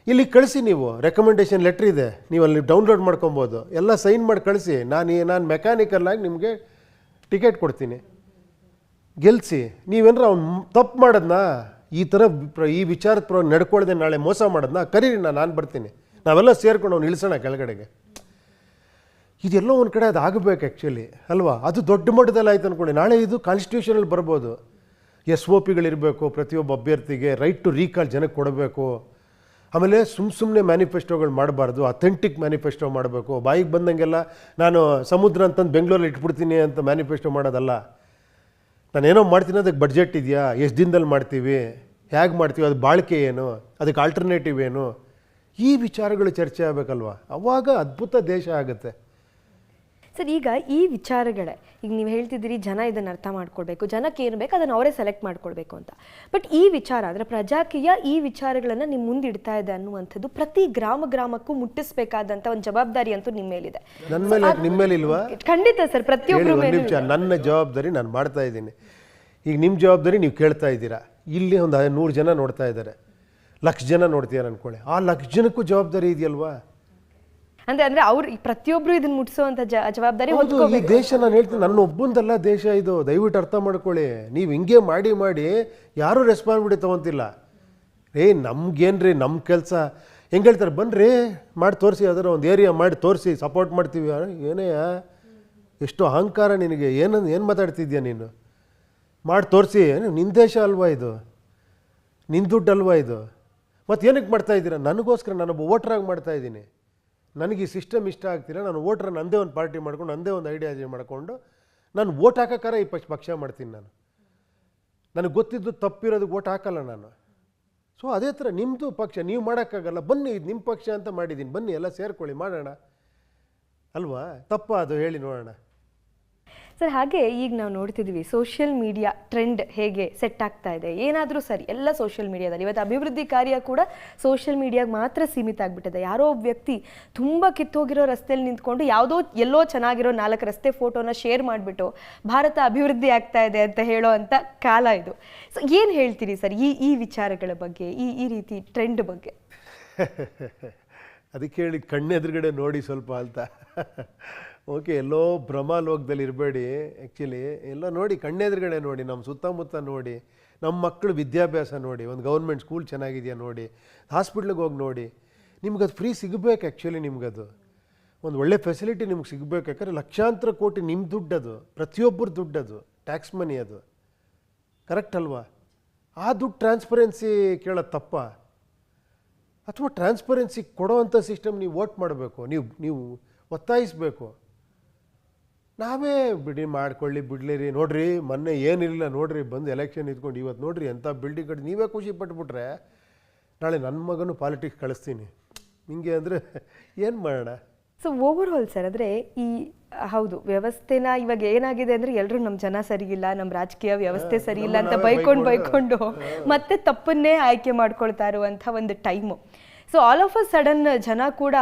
ಇಲ್ಲಿ ಕಳಿಸಿ. ನೀವು ರೆಕಮೆಂಡೇಷನ್ ಲೆಟ್ರ್ ಇದೆ, ನೀವು ಅಲ್ಲಿ ಡೌನ್ಲೋಡ್ ಮಾಡ್ಕೊಬೋದು, ಎಲ್ಲ ಸೈನ್ ಮಾಡಿ ಕಳಿಸಿ. ನಾನು ಮೆಕ್ಯಾನಿಕಲ್ಲಾಗಿ ನಿಮಗೆ ಟಿಕೆಟ್ ಕೊಡ್ತೀನಿ, ಗೆಲ್ಲಿಸಿ. ನೀವೇನಾರ ಅವ್ನು ತಪ್ಪು ಮಾಡೋದನ್ನ, ಈ ಥರ ಈ ವಿಚಾರದ ನಡ್ಕೊಳ್ದೆ ನಾಳೆ ಮೋಸ ಮಾಡೋದನ್ನ ಕರೀರಿ, ನಾನು ಬರ್ತೀನಿ, ನಾವೆಲ್ಲ ಸೇರ್ಕೊಂಡು ಅವ್ನು ಇಳಿಸೋಣ ಕೆಳಗಡೆಗೆ. ಇದೆಲ್ಲೋ ಒಂದು ಕಡೆ ಅದು ಆಗಬೇಕು ಆ್ಯಕ್ಚುಲಿ ಅಲ್ವಾ? ಅದು ದೊಡ್ಡ ಮಟ್ಟದಲ್ಲಿ ಆಯ್ತು ಅಂದ್ಕೊಳ್ಳಿ, ನಾಳೆ ಇದು ಕಾನ್ಸ್ಟಿಟ್ಯೂಷನಲ್ಲಿ ಬರ್ಬೋದು. SOPಗಳಿರಬೇಕು, ಪ್ರತಿಯೊಬ್ಬ ಅಭ್ಯರ್ಥಿಗೆ ರೈಟ್ ಟು ರೀಕಾಲ್ ಜನಕ್ಕೆ ಕೊಡಬೇಕು. ಆಮೇಲೆ ಸುಮ್ಮನೆ ಮ್ಯಾನಿಫೆಸ್ಟೋಗಳು ಮಾಡಬಾರ್ದು, ಅಥೆಂಟಿಕ್ ಮ್ಯಾನಿಫೆಸ್ಟೋ ಮಾಡಬೇಕು. ಬಾಯಿಗೆ ಬಂದಂಗೆಲ್ಲ ನಾನು ಸಮುದ್ರ ಅಂತಂದು ಬೆಂಗಳೂರಲ್ಲಿ ಇಟ್ಬಿಡ್ತೀನಿ ಅಂತ ಮ್ಯಾನಿಫೆಸ್ಟೋ ಮಾಡೋದಲ್ಲ. ನಾನೇನೋ ಮಾಡ್ತೀನಿ, ಅದಕ್ಕೆ ಬಡ್ಜೆಟ್ ಇದೆಯಾ, ಎಷ್ಟು ದಿನದಲ್ಲಿ ಮಾಡ್ತೀವಿ, ಹೇಗೆ ಮಾಡ್ತೀವಿ, ಅದು ಬಾಳಿಕೆ ಏನು, ಅದಕ್ಕೆ ಆಲ್ಟರ್ನೇಟಿವ್ ಏನು, ಈ ವಿಚಾರಗಳು ಚರ್ಚೆ ಆಗಬೇಕಲ್ವ, ಅವಾಗ ಅದ್ಭುತ ದೇಶ ಆಗುತ್ತೆ. ಸರ್, ಈಗ ಈ ವಿಚಾರಗಳೇ, ಈಗ ನೀವು ಹೇಳ್ತಿದ್ದೀರಿ ಜನ ಇದನ್ನು ಅರ್ಥ ಮಾಡ್ಕೊಳ್ಬೇಕು, ಜನಕ್ಕೆ ಏನು ಬೇಕು ಅದನ್ನು ಅವರೇ ಸೆಲೆಕ್ಟ್ ಮಾಡ್ಕೊಳ್ಬೇಕು ಅಂತ. ಬಟ್ ಈ ವಿಚಾರ ಅಂದರೆ ಪ್ರಜಾಕೀಯ ಈ ವಿಚಾರಗಳನ್ನು ನಿಮ್ಮ ಮುಂದೆ ಇಡ್ತಾ ಇದೆ ಅನ್ನುವಂಥದ್ದು ಪ್ರತಿ ಗ್ರಾಮಕ್ಕೂ ಮುಟ್ಟಿಸ್ಬೇಕಾದಂಥ ಒಂದು ಜವಾಬ್ದಾರಿ ಅಂತೂ ನಿಮ್ಮ ಮೇಲಿದೆ. ನನ್ನ ಮೇಲೆ, ನಿಮ್ಮ ಮೇಲೆ ಇಲ್ವಾ? ಖಂಡಿತ ಸರ್, ಪ್ರತಿಯೊಬ್ಬರು ಮೇಲೆ. ನನ್ನ ಜವಾಬ್ದಾರಿ ನಾನು ಮಾಡ್ತಾ ಇದ್ದೀನಿ. ಈಗ ನಿಮ್ಮ ಜವಾಬ್ದಾರಿ ನೀವು ಕೇಳ್ತಾ ಇದ್ದೀರಾ. ಇಲ್ಲಿ ಒಂದು 100 ಜನ ನೋಡ್ತಾ ಇದ್ದಾರೆ, 1,00,000 ಜನ ನೋಡ್ತೀರ ಅನ್ಕೊಳ್ಳಿ, ಆ 1,00,000 ಜನಕ್ಕೂ ಜವಾಬ್ದಾರಿ ಇದೆಯಲ್ವಾ? ಅಂದ್ರೆ ಅವ್ರು ಪ್ರತಿಯೊಬ್ರು ಇದನ್ನ ಮುಟ್ಸುವಂತ ಜವಾಬ್ದಾರಿ. ಈ ದೇಶ, ನಾನು ಹೇಳ್ತೀನಿ, ನನ್ನ ಒಬ್ಬಂದಲ್ಲ ದೇಶ ಇದು, ದಯವಿಟ್ಟು ಅರ್ಥ ಮಾಡ್ಕೊಳ್ಳಿ. ನೀವು ಹಿಂಗೆ ಮಾಡಿ ಯಾರೂ ರೆಸ್ಪಾನ್ಸಿಬಿಲಿಟಿ ತೊಗೊತಿಲ್ಲ. ನಮ್ಗೇನ್ರಿ, ನಮ್ಮ ಕೆಲಸ ಹೆಂಗೆ ಹೇಳ್ತಾರೆ, ಬನ್ನಿರಿ ಮಾಡಿ ತೋರಿಸಿ, ಅದರ ಒಂದು ಏರಿಯಾ ಮಾಡಿ ತೋರಿಸಿ, ಸಪೋರ್ಟ್ ಮಾಡ್ತೀವಿ. ಏನೇಯ ಎಷ್ಟು ಅಹಂಕಾರ ನಿನಗೆ, ಏನು ಮಾತಾಡ್ತಿದ್ಯಾ ನೀನು? ಮಾಡಿ ತೋರಿಸಿ, ನಿನ್ನ ದೇಶ ಅಲ್ವಾ ಇದು, ನಿನ್ನ ದುಡ್ಡು ಅಲ್ವಾ ಇದು, ಮತ್ತು ಏನಕ್ಕೆ ಮಾಡ್ತಾ ಇದ್ದೀರಾ? ನನಗೋಸ್ಕರ, ನಾನೊಬ್ಬ ವೋಟ್ರಾಗಿ ಮಾಡ್ತಾ ಇದ್ದೀನಿ. ನನಗೆ ಈ ಸಿಸ್ಟಮ್ ಇಷ್ಟ ಆಗ್ತೀರಾ, ನಾನು ವೋಟ್ರ ನಂದೇ ಒಂದು ಪಾರ್ಟಿ ಮಾಡ್ಕೊಂಡು, ನಂದೇ ಒಂದು ಐಡಿಯಾಲಜಿ ಮಾಡಿಕೊಂಡು ನಾನು ವೋಟ್ ಹಾಕೋಕ್ಕಾರ ಈ ಪಕ್ಷ ಮಾಡ್ತೀನಿ. ನನಗೆ ಗೊತ್ತಿದ್ದು ತಪ್ಪಿರೋದಕ್ಕೆ ವೋಟ್ ಹಾಕಲ್ಲ ನಾನು. ಸೊ ಅದೇ ಥರ ನಿಮ್ಮದು ಪಕ್ಷ ನೀವು ಮಾಡೋಕ್ಕಾಗಲ್ಲ, ಬನ್ನಿ ಇದು ನಿಮ್ಮ ಪಕ್ಷ ಅಂತ ಮಾಡಿದ್ದೀನಿ, ಬನ್ನಿ ಎಲ್ಲ ಸೇರ್ಕೊಳ್ಳಿ ಮಾಡೋಣ ಅಲ್ವಾ? ತಪ್ಪ ಅದು ಹೇಳಿ ನೋಡೋಣ. ಸರ್ ಹಾಗೆ ಈಗ ನಾವು ನೋಡ್ತಿದ್ವಿ ಸೋಷಿಯಲ್ ಮೀಡಿಯಾ ಟ್ರೆಂಡ್ ಹೇಗೆ ಸೆಟ್ ಆಗ್ತಾ ಇದೆ, ಏನಾದರೂ ಸರಿ ಎಲ್ಲ ಸೋಷಿಯಲ್ ಮೀಡಿಯಾದಲ್ಲಿ. ಇವತ್ತು ಅಭಿವೃದ್ಧಿ ಕಾರ್ಯ ಕೂಡ ಸೋಷಿಯಲ್ ಮೀಡಿಯಾಗೆ ಮಾತ್ರ ಸೀಮಿತ ಆಗಿಬಿಟ್ಟಿದೆ. ಯಾರೋ ಒಬ್ಬ ವ್ಯಕ್ತಿ ತುಂಬ ಕಿತ್ತೋಗಿರೋ ರಸ್ತೆಯಲ್ಲಿ ನಿಂತ್ಕೊಂಡು ಯಾವುದೋ ಎಲ್ಲೋ ಚೆನ್ನಾಗಿರೋ 4 ರಸ್ತೆ ಫೋಟೋನ ಶೇರ್ ಮಾಡಿಬಿಟ್ಟು ಭಾರತ ಅಭಿವೃದ್ಧಿ ಆಗ್ತಾ ಇದೆ ಅಂತ ಹೇಳೋ ಅಂಥ ಕಾಲ ಇದು. ಸೊ ಏನು ಹೇಳ್ತೀರಿ ಸರ್ ಈ ವಿಚಾರಗಳ ಬಗ್ಗೆ, ಈ ರೀತಿ ಟ್ರೆಂಡ್ ಬಗ್ಗೆ? ಅದಕ್ಕೆ ಹೇಳಿ ಕಣ್ಣೆದುರುಗಡೆ ನೋಡಿ ಸ್ವಲ್ಪ ಅಂತ. ಓಕೆ, ಎಲ್ಲೋ ಭ್ರಮಾಲೋಕದಲ್ಲಿ ಇರಬೇಡಿ. ಆ್ಯಕ್ಚುಲಿ ಎಲ್ಲ ನೋಡಿ, ಕಣ್ಣೆದುರುಗಡೆ ನೋಡಿ, ನಮ್ಮ ಸುತ್ತಮುತ್ತ ನೋಡಿ, ನಮ್ಮ ಮಕ್ಕಳು ವಿದ್ಯಾಭ್ಯಾಸ ನೋಡಿ, ಒಂದು ಗೌರ್ಮೆಂಟ್ ಸ್ಕೂಲ್ ಚೆನ್ನಾಗಿದೆಯಾ ನೋಡಿ, ಹಾಸ್ಪಿಟ್ಲಿಗೆ ಹೋಗಿ ನೋಡಿ. ನಿಮ್ಗದು ಫ್ರೀ ಸಿಗಬೇಕು. ಆ್ಯಕ್ಚುಲಿ ನಿಮ್ಗದು ಒಂದು ಒಳ್ಳೆ ಫೆಸಿಲಿಟಿ ನಿಮ್ಗೆ ಸಿಗಬೇಕು. ಯಾಕಂದರೆ ಲಕ್ಷಾಂತರ ಕೋಟಿ ನಿಮ್ಮ ದುಡ್ಡದು, ಪ್ರತಿಯೊಬ್ಬರ ದುಡ್ಡದು, ಟ್ಯಾಕ್ಸ್ ಮನಿ ಅದು. ಕರೆಕ್ಟ್ ಅಲ್ವಾ? ಆ ದುಡ್ಡು ಟ್ರಾನ್ಸ್ಪರೆನ್ಸಿ ಕೇಳೋದು ತಪ್ಪ? ಅಥವಾ ಟ್ರಾನ್ಸ್ಪರೆನ್ಸಿ ಕೊಡೋವಂಥ ಸಿಸ್ಟಮ್ ನೀವು ವೋಟ್ ಮಾಡಬೇಕು, ನೀವು ಒತ್ತಾಯಿಸಬೇಕು. ನಾವೇ ಬಿಡಿ ಮಾಡ್ಕೊಳ್ಳಿ ಬಿಡ್ಲಿರಿ. ನೋಡ್ರಿ ಮೊನ್ನೆ ಏನಿರಲಿಲ್ಲ ನೋಡ್ರಿ, ಬಂದು ಎಲೆಕ್ಷನ್ ಇದ್ಕೊಂಡು ಇವತ್ತು ನೋಡ್ರಿ ಎಂಥ ಬಿಲ್ಡಿಂಗ್ ಕಟ್ಟಿ ನೀವೇ ಖುಷಿ ಪಟ್ಬಿಟ್ರೆ ನಾಳೆ ನನ್ನ ಮಗನೂ ಪಾಲಿಟಿಕ್ಸ್ ಕಳಿಸ್ತೀನಿ ಹಿಂಗೆ ಅಂದರೆ ಏನು ಮಾಡೋಣ? ಸೊ ಓವರ್ ಆಲ್ ಸರ್, ಅಂದರೆ ಹೌದು ವ್ಯವಸ್ಥೆನ ಇವಾಗ ಏನಾಗಿದೆ ಅಂದರೆ ಎಲ್ಲರೂ ನಮ್ಮ ಜನ ಸರಿ ಇಲ್ಲ, ನಮ್ಮ ರಾಜಕೀಯ ವ್ಯವಸ್ಥೆ ಸರಿ ಇಲ್ಲ ಅಂತ ಬೈಕೊಂಡು ಮತ್ತೆ ತಪ್ಪನ್ನೇ ಆಯ್ಕೆ ಮಾಡ್ಕೊಳ್ತಾ ಇರುವಂಥ ಒಂದು time. So all of a sudden ಜನ ಕೂಡ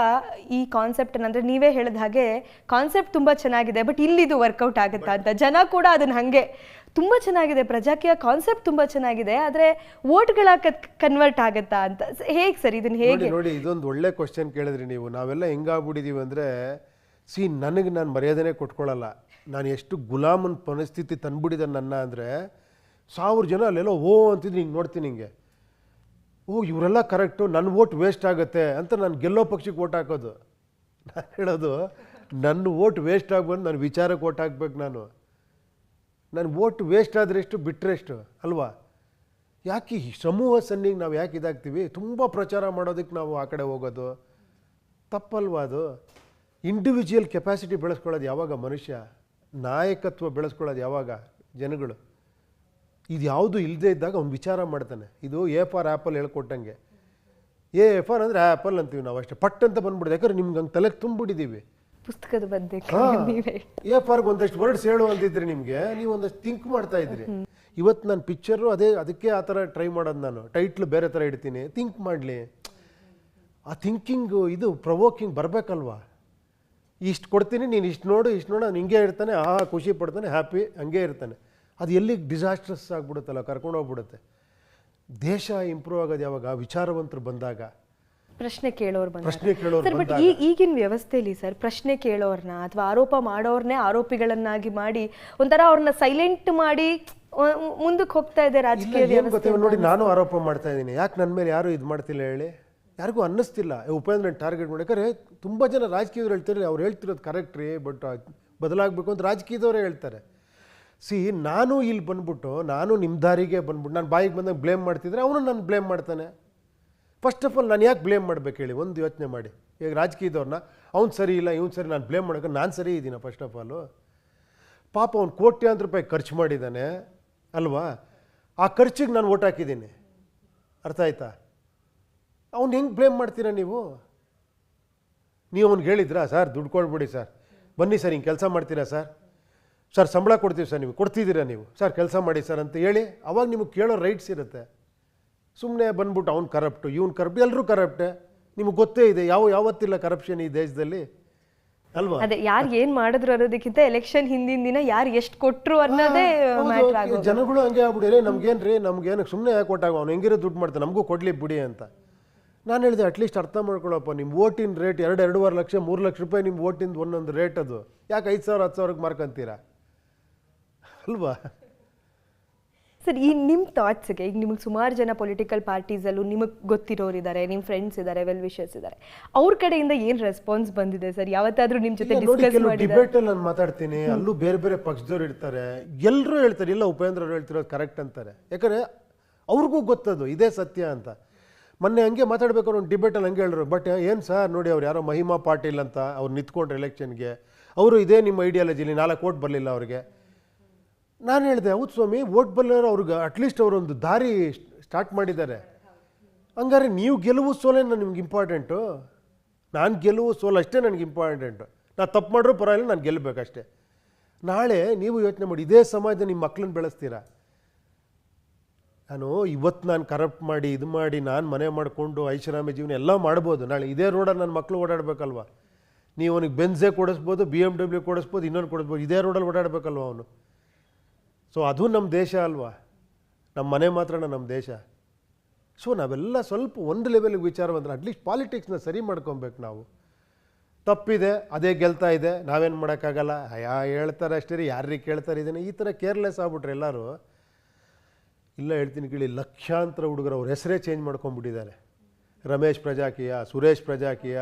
ಈ ಕಾನ್ಸೆಪ್ಟ್ ಅಂದರೆ ನೀವೇ ಹೇಳಿದ ಹಾಗೆ ಕಾನ್ಸೆಪ್ಟ್ ತುಂಬ ಚೆನ್ನಾಗಿದೆ, ಬಟ್ ಇಲ್ಲಿದು ವರ್ಕೌಟ್ ಆಗುತ್ತಾ ಅಂತ ಜನ ಕೂಡ ಅದನ್ನು ಹಾಗೆ ತುಂಬ ಚೆನ್ನಾಗಿದೆ, ಪ್ರಜಾಕೀಯ ಕಾನ್ಸೆಪ್ಟ್ ತುಂಬ ಚೆನ್ನಾಗಿದೆ, ಆದರೆ ವೋಟ್ಗಳ ಕನ್ವರ್ಟ್ ಆಗುತ್ತಾ ಅಂತ ಹೇಗೆ ಸರ್ ಇದನ್ನು ಹೇಗೆ? ನೋಡಿ, ಇದೊಂದು ಒಳ್ಳೆ ಕ್ವಶನ್ ಕೇಳಿದ್ರಿ ನೀವು. ನಾವೆಲ್ಲ ಹೆಂಗಾಗ್ಬಿಟ್ಟಿದ್ದೀವಿ ಅಂದರೆ, ನಾನು ಮರ್ಯಾದೆನೇ ಕೊಟ್ಕೊಳ್ಳಲ್ಲ. ನಾನು ಎಷ್ಟು ಗುಲಾಮನ ಪರಿಸ್ಥಿತಿ ತಂದ್ಬಿಟ್ಟಿದೆ ನನ್ನ ಅಂದರೆ, 1000 ಜನ ಅಲ್ಲೆಲ್ಲೋ ಅಂತಿದ್ರು ಹಿಂಗೆ ನೋಡ್ತೀನಿ ಹಿಂಗೆ, ಇವರೆಲ್ಲ ಕರೆಕ್ಟು, ನನ್ನ ವೋಟ್ ವೇಸ್ಟ್ ಆಗುತ್ತೆ ಅಂತ ನಾನು ಗೆಲ್ಲೋ ಪಕ್ಷಕ್ಕೆ ವೋಟ್ ಹಾಕೋದು. ನಾನು ಹೇಳೋದು, ನನ್ನ ವೋಟ್ ವೇಸ್ಟ್ ಆಗ್ಬಂದು ನಾನು ವಿಚಾರಕ್ಕೆ ವೋಟ್ ಹಾಕ್ಬೇಕು. ನನ್ನ ವೋಟ್ ವೇಸ್ಟ್ ಆದರೆ ಎಷ್ಟು ಬಿಟ್ಟರೆ ಎಷ್ಟು ಅಲ್ವಾ? ಯಾಕೆ ಈ ಸಮೂಹ ಸನ್ನಿಗೆ ನಾವು ಯಾಕೆ ಇದಾಗ್ತೀವಿ? ತುಂಬ ಪ್ರಚಾರ ಮಾಡೋದಕ್ಕೆ ನಾವು ಆ ಕಡೆ ಹೋಗೋದು ತಪ್ಪಲ್ವಾ? ಅದು ಇಂಡಿವಿಜುವಲ್ ಕೆಪಾಸಿಟಿ ಬೆಳೆಸ್ಕೊಳ್ಳೋದು ಯಾವಾಗ ಮನುಷ್ಯ? ನಾಯಕತ್ವ ಬೆಳೆಸ್ಕೊಳ್ಳೋದು ಯಾವಾಗ ಜನಗಳು? ಇದು ಯಾವುದು ಇಲ್ಲದೆ ಇದ್ದಾಗ ಅವ್ನು ವಿಚಾರ ಮಾಡ್ತಾನೆ. ಇದು ಎ ಫಾರ್ ಆ್ಯಪಲ್ ಹೇಳ್ಕೊಟ್ಟಂಗೆ. ಎ ಫಾರ್ ಅಂದರೆ ಆ್ಯಪಲ್ ಅಂತೀವಿ ನಾವು ಅಷ್ಟೇ, ಪಟ್ ಅಂತ ಬಂದ್ಬಿಡಿದೆ. ಯಾಕಂದ್ರೆ ನಿಮ್ಗೆ ಹಂಗೆ ತಲೆಗೆ ತುಂಬಿಟ್ಟಿದ್ದೀವಿ. ಪುಸ್ತಕದ ಬಗ್ಗೆ ಎ ಫಾರ್ಗೆ ಒಂದಷ್ಟು ವರ್ಡ್ಸ್ ಹೇಳು ಅಂತಿದ್ರೆ ನಿಮಗೆ, ನೀವು ಒಂದಷ್ಟು ಥಿಂಕ್ ಮಾಡ್ತಾ ಇದ್ರಿ. ಇವತ್ತು ನಾನು ಪಿಕ್ಚರು ಅದಕ್ಕೆ ಆ ಥರ ಟ್ರೈ ಮಾಡೋದು. ನಾನು ಟೈಟ್ಲು ಬೇರೆ ಥರ ಇಡ್ತೀನಿ, ಥಿಂಕ್ ಮಾಡಲಿ. ಆ ಥಿಂಕಿಂಗು ಇದು ಪ್ರವೋಕಿಂಗ್ ಬರಬೇಕಲ್ವಾ? ಇಷ್ಟು ಕೊಡ್ತೀನಿ, ನೀನು ಇಷ್ಟು ನೋಡು ನಾನು ಹಿಂಗೆ ಇರ್ತಾನೆ, ಖುಷಿ ಪಡ್ತಾನೆ, ಹ್ಯಾಪಿ ಹಂಗೆ ಇರ್ತಾನೆ. ಅದು ಎಲ್ಲಿಗೆ ಡಿಸಾಸ್ಟ್ರಸ್ ಆಗಿಬಿಡುತ್ತಲ್ಲ, ಕರ್ಕೊಂಡು ಹೋಗ್ಬಿಡುತ್ತೆ. ದೇಶ ಇಂಪ್ರೂವ್ ಆಗೋದು ಯಾವಾಗ? ವಿಚಾರವಂತರು ಬಂದಾಗ, ಪ್ರಶ್ನೆ ಕೇಳೋರು ಬಂದಾಗ. ಬಟ್ ಈಗಿನ ವ್ಯವಸ್ಥೆಯಲ್ಲಿ ಸರ್, ಪ್ರಶ್ನೆ ಕೇಳೋರ್ನ ಅಥವಾ ಆರೋಪ ಮಾಡೋರ್ನೇ ಆರೋಪಿಗಳನ್ನಾಗಿ ಮಾಡಿ ಒಂಥರ ಅವ್ರನ್ನ ಸೈಲೆಂಟ್ ಮಾಡಿ ಮುಂದಕ್ಕೆ ಹೋಗ್ತಾ ಇದೆ ರಾಜಕೀಯ ವ್ಯವಸ್ಥೆ. ನೋಡಿ, ನಾನು ಆರೋಪ ಮಾಡ್ತಾ ಇದ್ದೀನಿ, ಯಾಕೆ ನನ್ನ ಮೇಲೆ ಯಾರು ಇದು ಮಾಡ್ತಿಲ್ಲ ಹೇಳಿ? ಯಾರಿಗೂ ಅನ್ನಿಸ್ತಿಲ್ಲ ಉಪೇಂದ್ರ ಟಾರ್ಗೆಟ್ ಮಾಡ್ಬೇಕಾದ್ರೆ. ತುಂಬ ಜನ ರಾಜಕೀಯದವ್ರು ಹೇಳ್ತಾರೆ, ಅವ್ರು ಹೇಳ್ತಿರೋದು ಕರೆಕ್ಟ್ ರೀ, ಬಟ್ ಬದಲಾಗಬೇಕು ಅಂತ ರಾಜಕೀಯದವರೇ ಹೇಳ್ತಾರೆ. ನಾನು ಇಲ್ಲಿ ಬಂದ್ಬಿಟ್ಟು, ನಾನು ನಿಮ್ಮ ದಾರಿಗೆ ಬಂದ್ಬಿಟ್ಟು ನಾನು ಬಾಯಿಗೆ ಬಂದಾಗ ಬ್ಲೇಮ್ ಮಾಡ್ತಿದ್ರೆ ಅವನು ನಾನು ಬ್ಲೇಮ್ ಮಾಡ್ತಾನೆ. ಫಸ್ಟ್ ಆಫ್ ಆಲ್ ನಾನು ಯಾಕೆ ಬ್ಲೇಮ್ ಮಾಡ್ಬೇಕು ಹೇಳಿ? ಒಂದು ಯೋಚನೆ ಮಾಡಿ. ಈಗ ರಾಜಕೀಯದವ್ರನ್ನ ಅವ್ನು ಸರಿ ಇಲ್ಲ, ಇವ್ನು ಸರಿ, ನಾನು ಬ್ಲೇಮ್ ಮಾಡೋಕೆ ನಾನು ಸರಿ ಇದ್ದೀನ? ಫಸ್ಟ್ ಆಫ್ ಆಲು ಪಾಪ ಅವ್ನು ಕೋಟ್ಯಾಂತರ ರೂಪಾಯಿ ಖರ್ಚು ಮಾಡಿದ್ದಾನೆ ಅಲ್ವಾ? ಆ ಖರ್ಚಿಗೆ ನಾನು ಓಟ್ ಹಾಕಿದ್ದೀನಿ, ಅರ್ಥ ಆಯ್ತಾ? ಅವ್ನು ಹೆಂಗೆ ಬ್ಲೇಮ್ ಮಾಡ್ತೀರಾ ನೀವು ಅವ್ನಿಗೆ ಹೇಳಿದ್ರಾ, ಸರ್ ದುಡ್ಡು ಕೊಡ್ಬಿಡಿ ಸರ್, ಬನ್ನಿ ಸರ್ ಹಿಂಗೆ ಕೆಲಸ ಮಾಡ್ತೀರಾ ಸರ್ ಸಂಬಳ ಕೊಡ್ತೀವಿ ಸರ್, ನೀವು ಕೊಡ್ತಿದ್ದೀರಾ ನೀವು ಸರ್, ಕೆಲಸ ಮಾಡಿ ಸರ್ ಅಂತ ಹೇಳಿ ಅವಾಗ ನಿಮಗೆ ಕೇಳೋ ರೈಟ್ಸ್ ಇರುತ್ತೆ. ಸುಮ್ಮನೆ ಬಂದ್ಬಿಟ್ಟು ಅವ್ನು ಕರಪ್ಟು, ಇವ್ನು ಕರಪ್ಟು, ಎಲ್ಲರೂ ಕರಪ್ಟೆ. ನಿಮಗೆ ಗೊತ್ತೇ ಇದೆ ಯಾವತ್ತಿಲ್ಲ ಕರಪ್ಷನ್ ಈ ದೇಶದಲ್ಲಿ ಅಲ್ವಾ? ಅದೇ ಯಾರು ಏನು ಮಾಡಿದ್ರು ಅನ್ನೋದಕ್ಕಿಂತ ಎಲೆಕ್ಷನ್ ಹಿಂದಿನ ದಿನ ಯಾರು ಎಷ್ಟು ಕೊಟ್ಟರು ಅನ್ನೋದೇ ಮ್ಯಾಟರ್ ಆಗೋದು. ಜನಗಳು ಹಂಗೆ ಆಗ್ಬಿಡಿರಿ, ನಮ್ಗೇನು ಸುಮ್ಮನೆ ಯಾಕೆ ಕೊಟ್ಟಾಗ ಅವ್ನು ಹೆಂಗಿರೋ ದುಡ್ಡು ಮಾಡ್ತಾನೆ, ನಮಗೂ ಕೊಡಲಿ ಬಿಡಿ ಅಂತ. ನಾನು ಹೇಳಿದೆ, ಅಟ್ಲೀಸ್ಟ್ ಅರ್ಥ ಮಾಡ್ಕೊಳ್ಳಪ್ಪ, ನಿಮ್ಮ ವೋಟಿನ ರೇಟ್ 2-2.5 ಲಕ್ಷ 3 ಲಕ್ಷ ರೂಪಾಯಿ ನಿಮ್ಮ ವೋಟಿಂದ ಒಂದೊಂದು ರೇಟ್. ಅದು ಯಾಕೆ 5,000 10,000ಕ್ಕೆ ಮಾರ್ಕೊಂತೀರಾ ಅಲ್ವಾ? ಸರ್, ಈ ನಿಮ್ಮ ಥಾಟ್ಸ್ಗೆ ಈಗ ನಿಮಗೆ ಸುಮಾರು ಜನ ಪೊಲಿಟಿಕಲ್ ಪಾರ್ಟೀಸಲ್ಲೂ ನಿಮಗೆ ಗೊತ್ತಿರೋರು ಇದ್ದಾರೆ, ನಿಮ್ಮ ಫ್ರೆಂಡ್ಸ್ ಇದ್ದಾರೆ, ವೆಲ್ ವಿಷರ್ಸ್ ಇದ್ದಾರೆ, ಅವ್ರ ಕಡೆಯಿಂದ ಏನು ರೆಸ್ಪಾನ್ಸ್ ಬಂದಿದೆ ಸರ್? ಯಾವತ್ತಾದ್ರೂ ನಿಮ್ಮ ಜೊತೆ ಡಿಸ್ಕಸ್ ಮಾಡಿದ್ರೆ? ಡಿಬೇಟಲ್ಲಿ ನಾನು ಮಾತಾಡ್ತೀನಿ, ಅಲ್ಲೂ ಬೇರೆ ಬೇರೆ ಪಕ್ಷದವ್ರು ಇರ್ತಾರೆ, ಎಲ್ಲರೂ ಹೇಳ್ತಾರೆ ಇಲ್ಲ ಉಪೇಂದ್ರ ಅವ್ರು ಹೇಳ್ತಿರೋದು ಕರೆಕ್ಟ್ ಅಂತಾರೆ. ಯಾಕಂದರೆ ಅವ್ರಿಗೂ ಗೊತ್ತದು ಇದೇ ಸತ್ಯ ಅಂತ. ಮೊನ್ನೆ ಹಂಗೆ ಮಾತಾಡ್ಬೇಕಾದ್ರೆ ಒಂದು ಡಿಬೇಟಲ್ಲಿ ಹಂಗೆ ಹೇಳಿದ್ರು, ಬಟ್ ಏನು ಸರ್ ನೋಡಿ, ಅವ್ರು ಯಾರೋ ಮಹಿಮಾ ಪಾಟೀಲ್ ಅಂತ ಅವ್ರು ನಿಂತ್ಕೊಂಡ್ರು ಎಲೆಕ್ಷನ್ಗೆ, ಅವರು ಇದೇ ನಿಮ್ಮ ಐಡಿಯಾಲಜಿಲಿ 4 ವೋಟ್ ಬರಲಿಲ್ಲ ಅವ್ರಿಗೆ. ನಾನು ಹೇಳಿದೆ, ಹೌದು ಸ್ವಾಮಿ, ವೋಟ್ ಬರಲಿಲ್ಲ ಅವ್ರಿಗೆ ಅಟ್ಲೀಸ್ಟ್ ಅವರೊಂದು ದಾರಿ ಸ್ಟಾರ್ಟ್ ಮಾಡಿದ್ದಾರೆ. ಹಂಗಾರೆ ನೀವು ಗೆಲುವು ಸೋಲೇ ನಿಮ್ಗೆ ಇಂಪಾರ್ಟೆಂಟು? ನಾನು ಗೆಲುವು ಸೋಲು ಅಷ್ಟೇ ನನಗೆ ಇಂಪಾರ್ಟೆಂಟು. ನಾನು ತಪ್ಪು ಮಾಡಿದ್ರೂ ಪರವಾಗಿಲ್ಲ, ನಾನು ಗೆಲ್ಲಬೇಕಷ್ಟೇ. ನಾಳೆ ನೀವು ಯೋಚನೆ ಮಾಡಿ, ಇದೇ ಸಮಾಜ ನಿಮ್ಮ ಮಕ್ಕಳನ್ನ ಬೆಳೆಸ್ತೀರಾ? ನಾನು ಕರಪ್ಟ್ ಮಾಡಿ ಇದು ಮಾಡಿ ನಾನು ಮನೆ ಮಾಡಿಕೊಂಡು ಐಷಾರಾಮಿ ಜೀವನ ಎಲ್ಲ ಮಾಡ್ಬೋದು. ನಾಳೆ ಇದೇ ರೋಡಲ್ಲಿ ನನ್ನ ಮಕ್ಕಳು ಓಡಾಡಬೇಕಲ್ವ? ನೀವು ಅವನಿಗೆ ಬೆನ್ಸೇ ಕೊಡಿಸ್ಬೋದು, BMW ಕೊಡಿಸ್ಬೋದು, ಇನ್ನೊಂದು ಕೊಡಿಸ್ಬೋದು, ಇದೇ ರೋಡಲ್ಲಿ ಓಡಾಡಬೇಕಲ್ವ ಅವನು? ಸೊ ಅದು ನಮ್ಮ ದೇಶ ಅಲ್ವಾ? ನಮ್ಮ ಮನೆ ಮಾತ್ರನ ನಮ್ಮ ದೇಶ. ಸೊ ನಾವೆಲ್ಲ ಸ್ವಲ್ಪ ಒಂದು ಲೆವೆಲ್ಗೆ ವಿಚಾರ ಬಂದರೆ ಅಟ್ಲೀಸ್ಟ್ ಪಾಲಿಟಿಕ್ಸ್ನ ಸರಿ ಮಾಡ್ಕೊಬೇಕು. ನಾವು ತಪ್ಪಿದೆ, ಅದೇ ಗೆಲ್ತಾ ಇದೆ, ನಾವೇನು ಮಾಡೋಕ್ಕಾಗಲ್ಲ, ಹೇಳ್ತಾರೆ ಅಷ್ಟೇ ರೀ, ಯಾರಿಗೆ ಕೇಳ್ತಾರೆ ಇದನ್ನು, ಈ ಥರ ಕೇರ್ಲೆಸ್ ಆಗ್ಬಿಟ್ರೆ ಎಲ್ಲರೂ. ಇಲ್ಲ ಹೇಳ್ತೀನಿ ಕೇಳಿ, ಲಕ್ಷಾಂತರ ಹುಡುಗರು ಅವ್ರ ಹೆಸರೇ ಚೇಂಜ್ ಮಾಡ್ಕೊಂಡ್ಬಿಟ್ಟಿದ್ದಾರೆ. ರಮೇಶ್ ಪ್ರಜಾಕೀಯ, ಸುರೇಶ್ ಪ್ರಜಾಕೀಯ,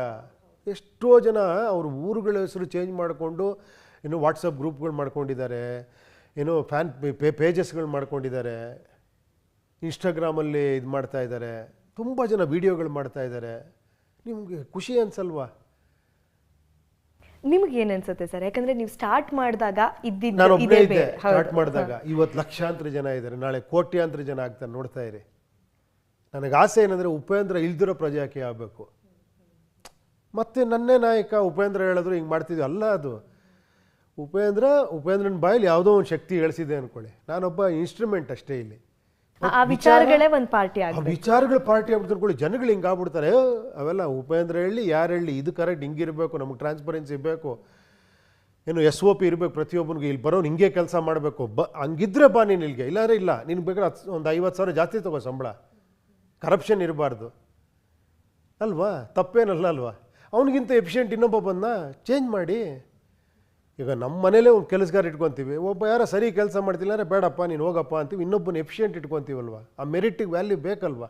ಎಷ್ಟೋ ಜನ ಅವ್ರ ಊರುಗಳ ಹೆಸರು ಚೇಂಜ್ ಮಾಡಿಕೊಂಡು ಏನು ವಾಟ್ಸಪ್ ಗ್ರೂಪ್ಗಳು ಮಾಡ್ಕೊಂಡಿದ್ದಾರೆ, ಏನೋ ಫ್ಯಾನ್ ಪೇಜಸ್ಗಳು ಮಾಡ್ಕೊಂಡಿದ್ದಾರೆ, ಇನ್ಸ್ಟಾಗ್ರಾಮಲ್ಲಿ ಇದು ಮಾಡ್ತಾ ಇದ್ದಾರೆ, ತುಂಬ ಜನ ವೀಡಿಯೋಗಳು ಮಾಡ್ತಾ ಇದ್ದಾರೆ. ನಿಮಗೆ ಖುಷಿ ಅನ್ಸಲ್ವಾ? ನಿಮ್ಗೆ ಏನು ಅನ್ಸುತ್ತೆ ಸರ್? ಯಾಕಂದ್ರೆ ನೀವು ಸ್ಟಾರ್ಟ್ ಮಾಡಿದಾಗ ನಾನು ಒಬ್ಬನೇ ಇದ್ದೆ ಸ್ಟಾರ್ಟ್ ಮಾಡಿದಾಗ. ಇವತ್ತು ಲಕ್ಷಾಂತರ ಜನ ಇದ್ದಾರೆ, ನಾಳೆ ಕೋಟ್ಯಾಂತರ ಜನ ಆಗ್ತಾರೆ. ನೋಡ್ತಾ ಇರಿ. ನನಗೆ ಆಸೆ ಏನಂದರೆ ಉಪೇಂದ್ರ ಇಲ್ದಿರೋ ಪ್ರಜಾಕೀಯ ಆಗಬೇಕು. ಮತ್ತೆ ನನ್ನೇ ನಾಯಕ ಉಪೇಂದ್ರ ಹೇಳಿದ್ರು ಹಿಂಗೆ ಮಾಡ್ತಿದ್ವಿ ಅಲ್ಲ. ಅದು ಉಪೇಂದ್ರನ ಬಾಯಲ್ಲಿ ಯಾವುದೋ ಒಂದು ಶಕ್ತಿ ಹೇಳಿಸಿದೆ ಅಂದ್ಕೊಳ್ಳಿ, ನಾನೊಬ್ಬ ಇನ್ಸ್ಟ್ರೂಮೆಂಟ್ ಅಷ್ಟೇ. ಇಲ್ಲಿ ಆ ವಿಚಾರಗಳೇ ಒಂದು ಪಾರ್ಟಿ ಆ ವಿಚಾರಗಳು ಪಾರ್ಟಿ ಆಗ್ಬಿಟ್ಟು ಅಂದ್ಕೊಳ್ಳಿ, ಜನಗಳು ಹಿಂಗೆ ಆಗ್ಬಿಡ್ತಾರೆ. ಅವೆಲ್ಲ ಉಪೇಂದ್ರ ಹೇಳಿ ಯಾರು ಹೇಳಿ ಇದು ಕರೆಕ್ಟ್ ಹಿಂಗಿರಬೇಕು, ನಮಗೆ ಟ್ರಾನ್ಸ್ಪರೆನ್ಸಿ ಬೇಕು, ಏನು SOP ಇರಬೇಕು ಪ್ರತಿಯೊಬ್ಬನಿಗೆ, ಇಲ್ಲಿ ಬರೋನು ಹಿಂಗೆ ಕೆಲಸ ಮಾಡಬೇಕು. ಹಂಗಿದ್ರೆ ಬಾ ನೀನು ಇಲ್ಲಿಗೆ, ಇಲ್ಲಾಂದ್ರೆ ಇಲ್ಲ, ನಿನ್ಗೆ ಬೇಕಾದ್ರೆ ಒಂದು 50,000 ಜಾಸ್ತಿ ತಗೋ ಸಂಬಳ. ಕರಪ್ಷನ್ ಇರಬಾರ್ದು ಅಲ್ವಾ? ತಪ್ಪೇನಲ್ಲ ಅಲ್ವಾ? ಅವನಿಗಿಂತ ಎಫಿಷಿಯೆಂಟ್ ಇನ್ನೊಬ್ಬ ಬಂದ ಚೇಂಜ್ ಮಾಡಿ. ಈಗ ನಮ್ಮ ಮನೇಲೇ ಒಂದು ಕೆಲಸಗಾರ ಇಟ್ಕೊತೀವಿ, ಒಬ್ಬ ಯಾರೋ ಸರಿ ಕೆಲಸ ಮಾಡ್ತಿಲ್ಲ ಅಂದರೆ ಬೇಡಪ್ಪ ನೀನು ಹೋಗಪ್ಪ ಅಂತೀವಿ, ಇನ್ನೊಬ್ಬನ ಎಫಿಷಿಯೆಂಟ್ ಇಟ್ಕೊತೀವಲ್ವ? ಆ ಮೆರಿಟಿಗೆ ವ್ಯಾಲ್ಯೂ ಬೇಕಲ್ವಾ?